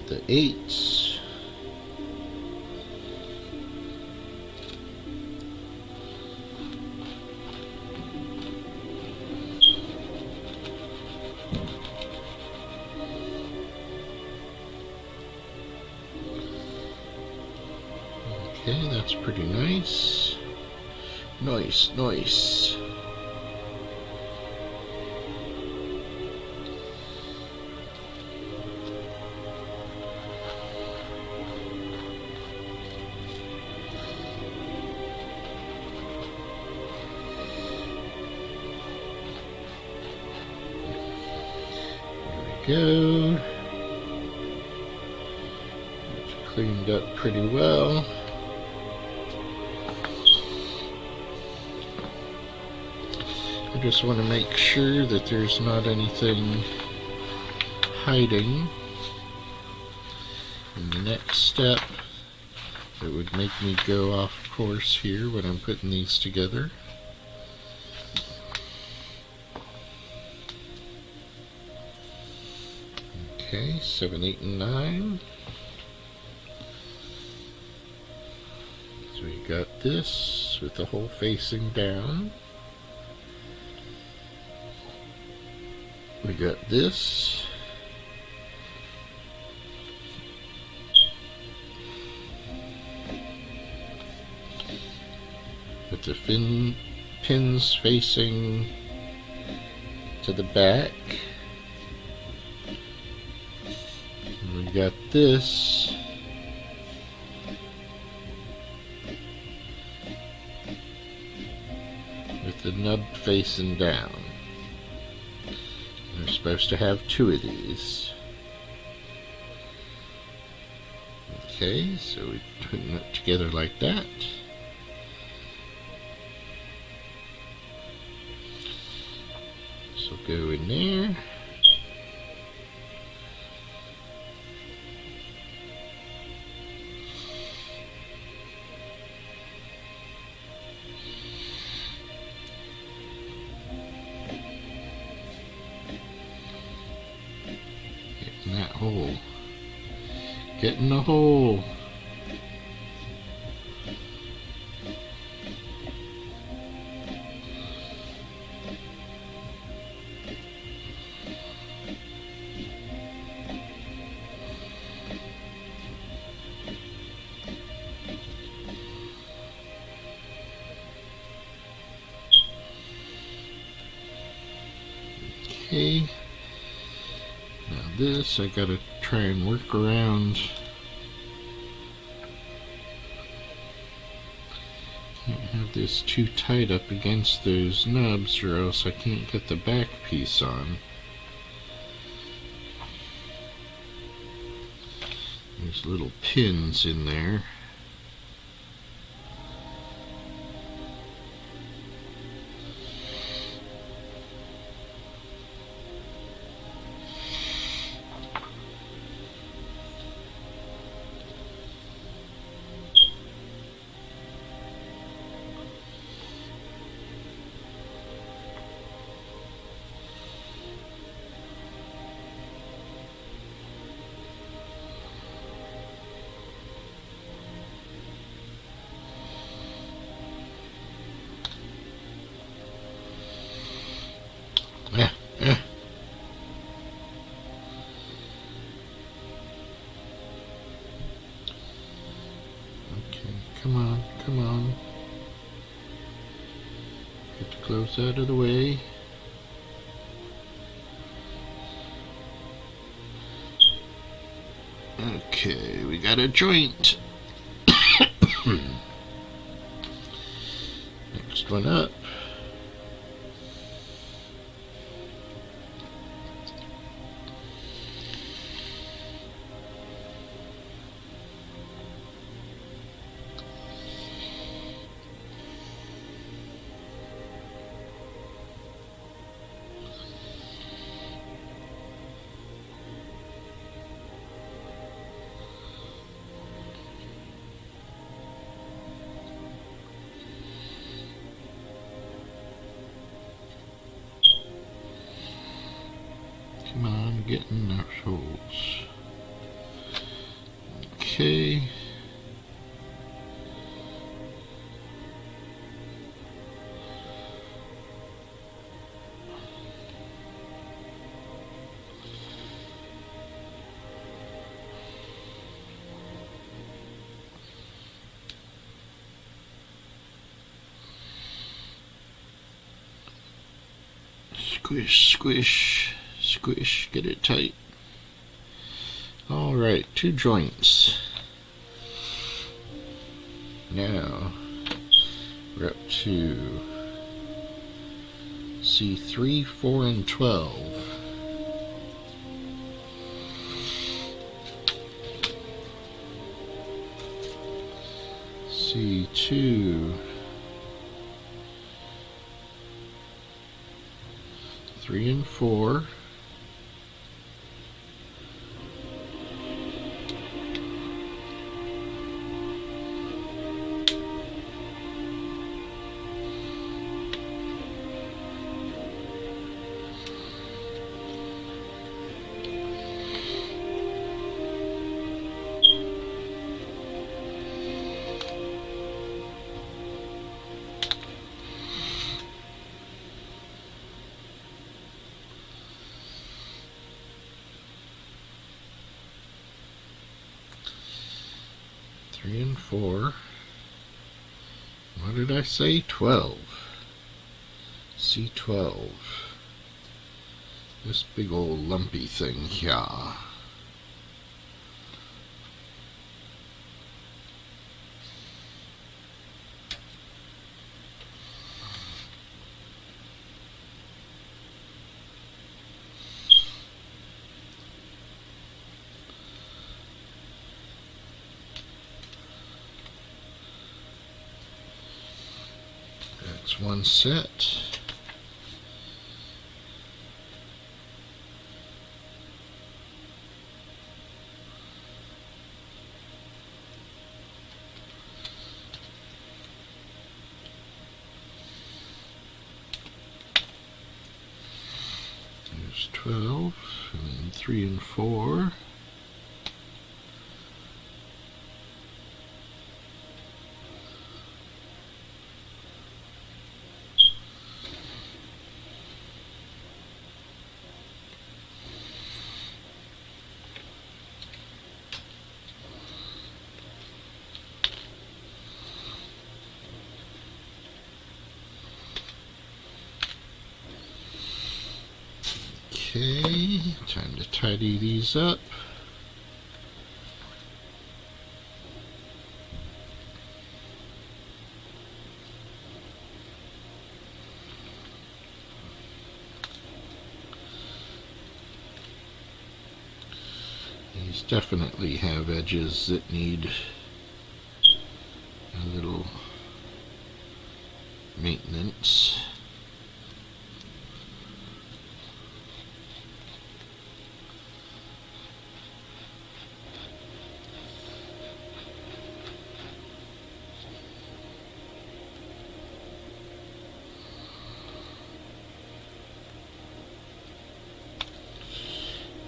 the 8s. Okay, that's pretty nice. Nice, nice. Go. It's cleaned up pretty well. I just want to make sure that there's not anything hiding in the next step that would make me go off course here when I'm putting these together. Okay, 7, 8, and 9. So we got this with the hole facing down. We got this. With the pins facing to the back. And we got this with the nub facing down. We're supposed to have 2 of these. Okay, so we're putting it together like that. So go in there. Get in that hole. Get in the hole. Okay, now this I gotta try and work around. Can't have this too tight up against those nubs or else I can't get the back piece on. There's little pins in there. Okay, come on, come on. Get the clothes out of the way. Okay, we got a joint. Next one up. Come on, get in those holes. Okay. Squish, squish, squish, get it tight. Alright, 2 joints. Now, we're up to C3, 4, and 12. C2, 3 and 4. Three and 4. What did I say? 12. C12. This big old lumpy thing here. That's one set. There's 12, and then 3 and 4. Okay, time to tidy these up. These definitely have edges that need a little maintenance.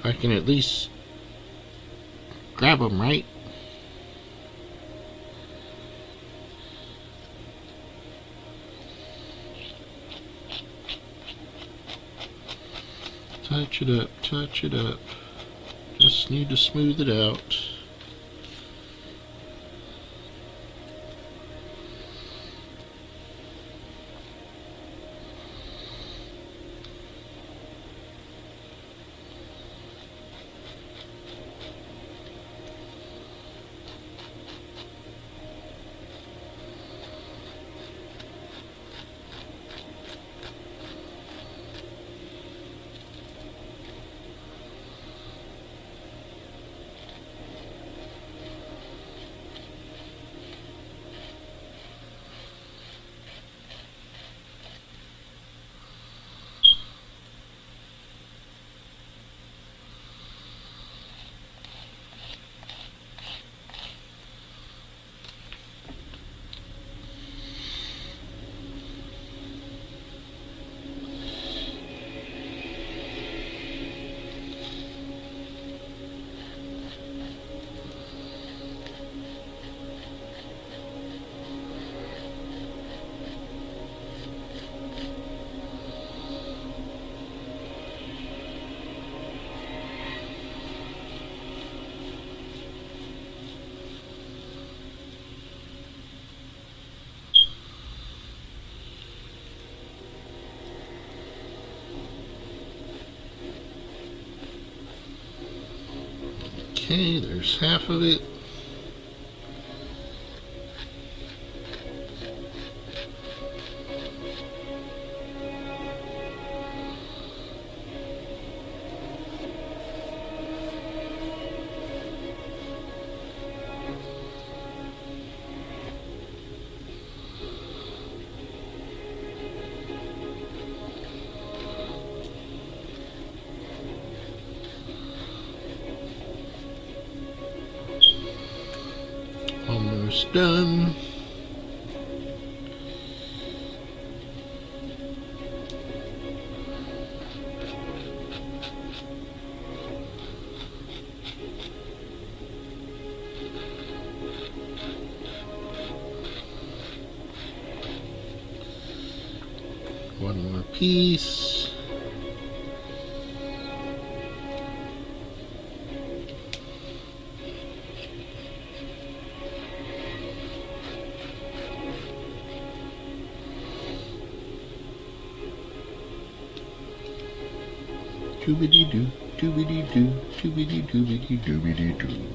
I can at least grab them right. Touch it up, touch it up. Just need to smooth it out. Okay, there's half of it. Almost done. One more piece. Doobity-doo, doobity-doo, doobity-doobity, doobity-doo.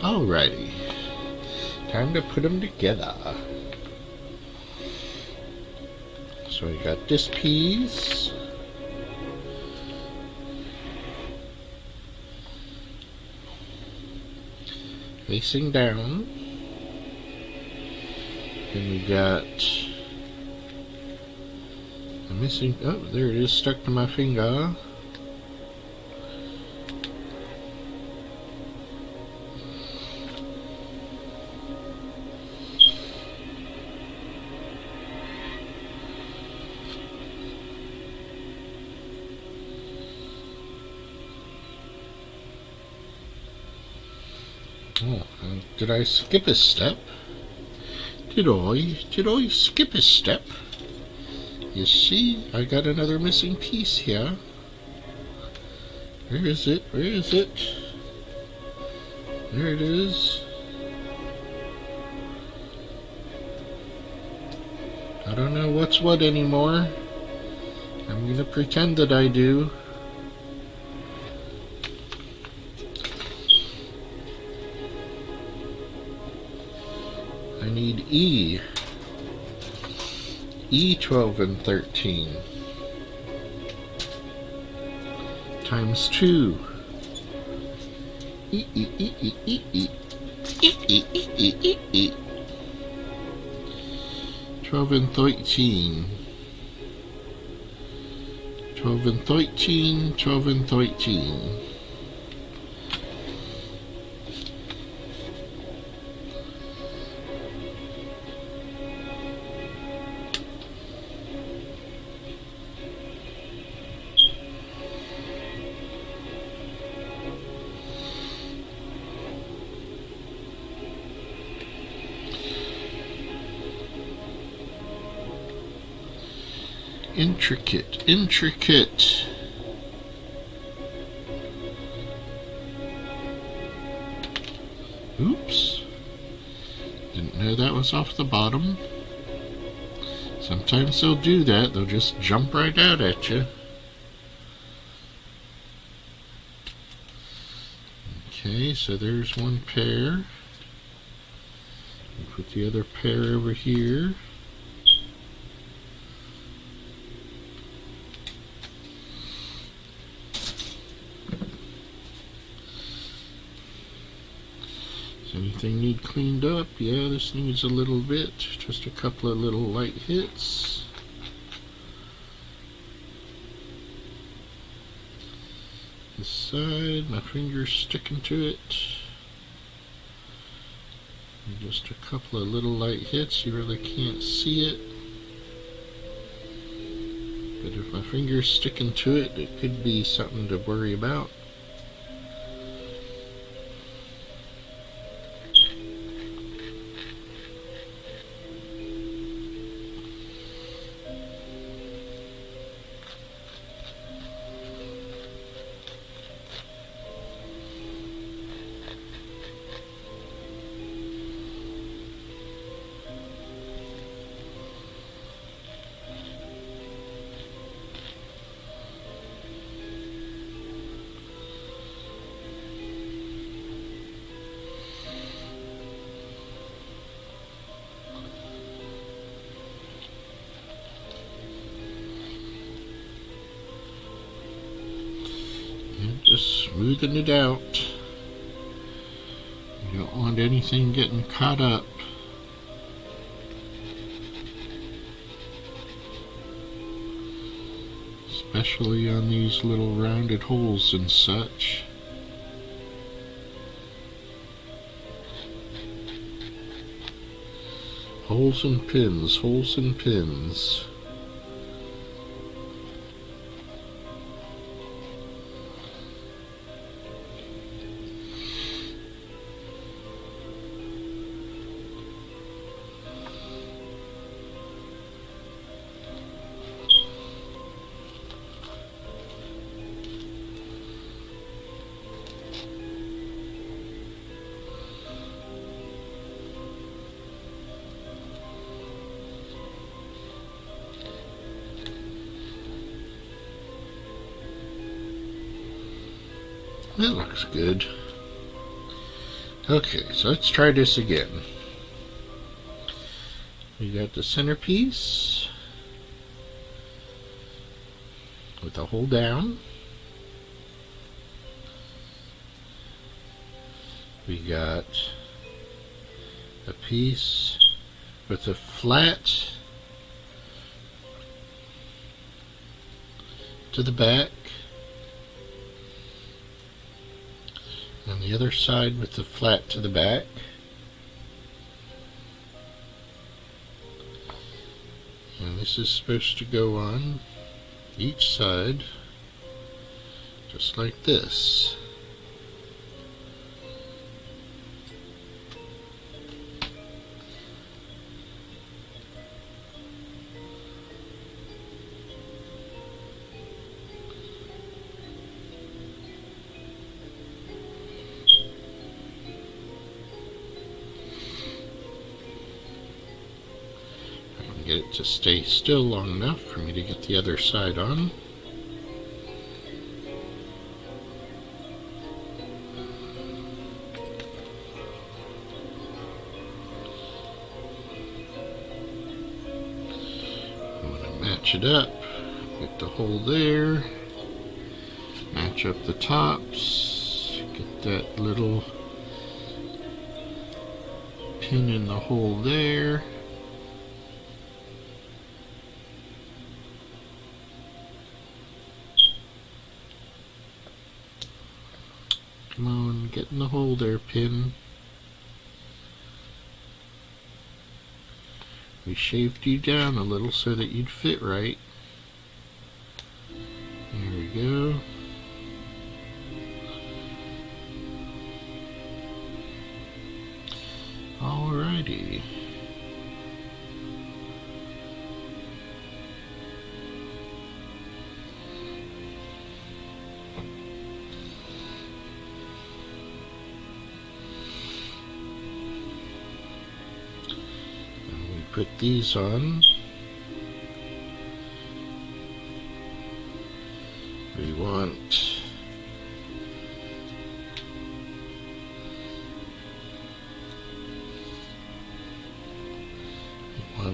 Alrighty. Time to put them together. So I got this piece. Facing down. Then we got a missing, oh, there it is, stuck to my finger. Oh, did I skip a step? Did I skip a step? You see, I got another missing piece here. Where is it? Where is it? There it is. I don't know what's what anymore. I'm gonna pretend that I do. I need E. E12 and 13 times 2. E, e, e, e, e, e. E, e, e, e, e, e. 12 and 13. 12 and 13, 12 and 13. Intricate, intricate. Oops. Didn't know that was off the bottom. Sometimes they'll do that. They'll just jump right out at you. Okay, so there's one pair. We'll put the other pair over here. Does anything need cleaned up? Yeah, this needs a little bit. Just a couple of little light hits. This side, my finger's sticking to it. And just a couple of little light hits. You really can't see it. But if my finger's sticking to it, it could be something to worry about. Just smoothing it out. You don't want anything getting caught up. Especially on these little rounded holes and such. Holes and pins, holes and pins. That looks good. Okay, so let's try this again. We got the centerpiece with the hole down. We got a piece with a flat to the back. On the other side with the flat to the back. And this is supposed to go on each side just like this. Get it to stay still long enough for me to get the other side on. I'm going to match it up, get the hole there, match up the tops, get that little pin in the hole there. Come on, get in the hole there, pin. We shaved you down a little so that you'd fit right. There we go. Alrighty. Put these on. We want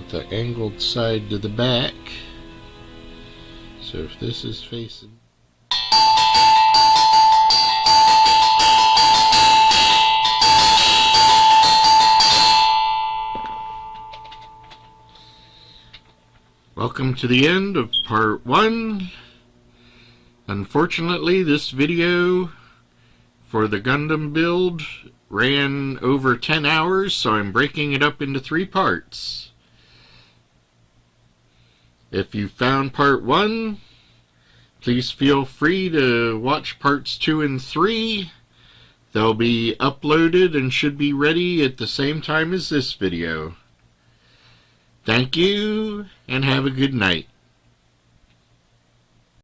the angled side to the back. So if this is facing Welcome to the end of part 1. Unfortunately, this video for the Gundam build ran over 10 hours, so I'm breaking it up into 3 parts. If you found part 1, please feel free to watch parts 2 and 3. They'll be uploaded and should be ready at the same time as this video. Thank you, and have a good night.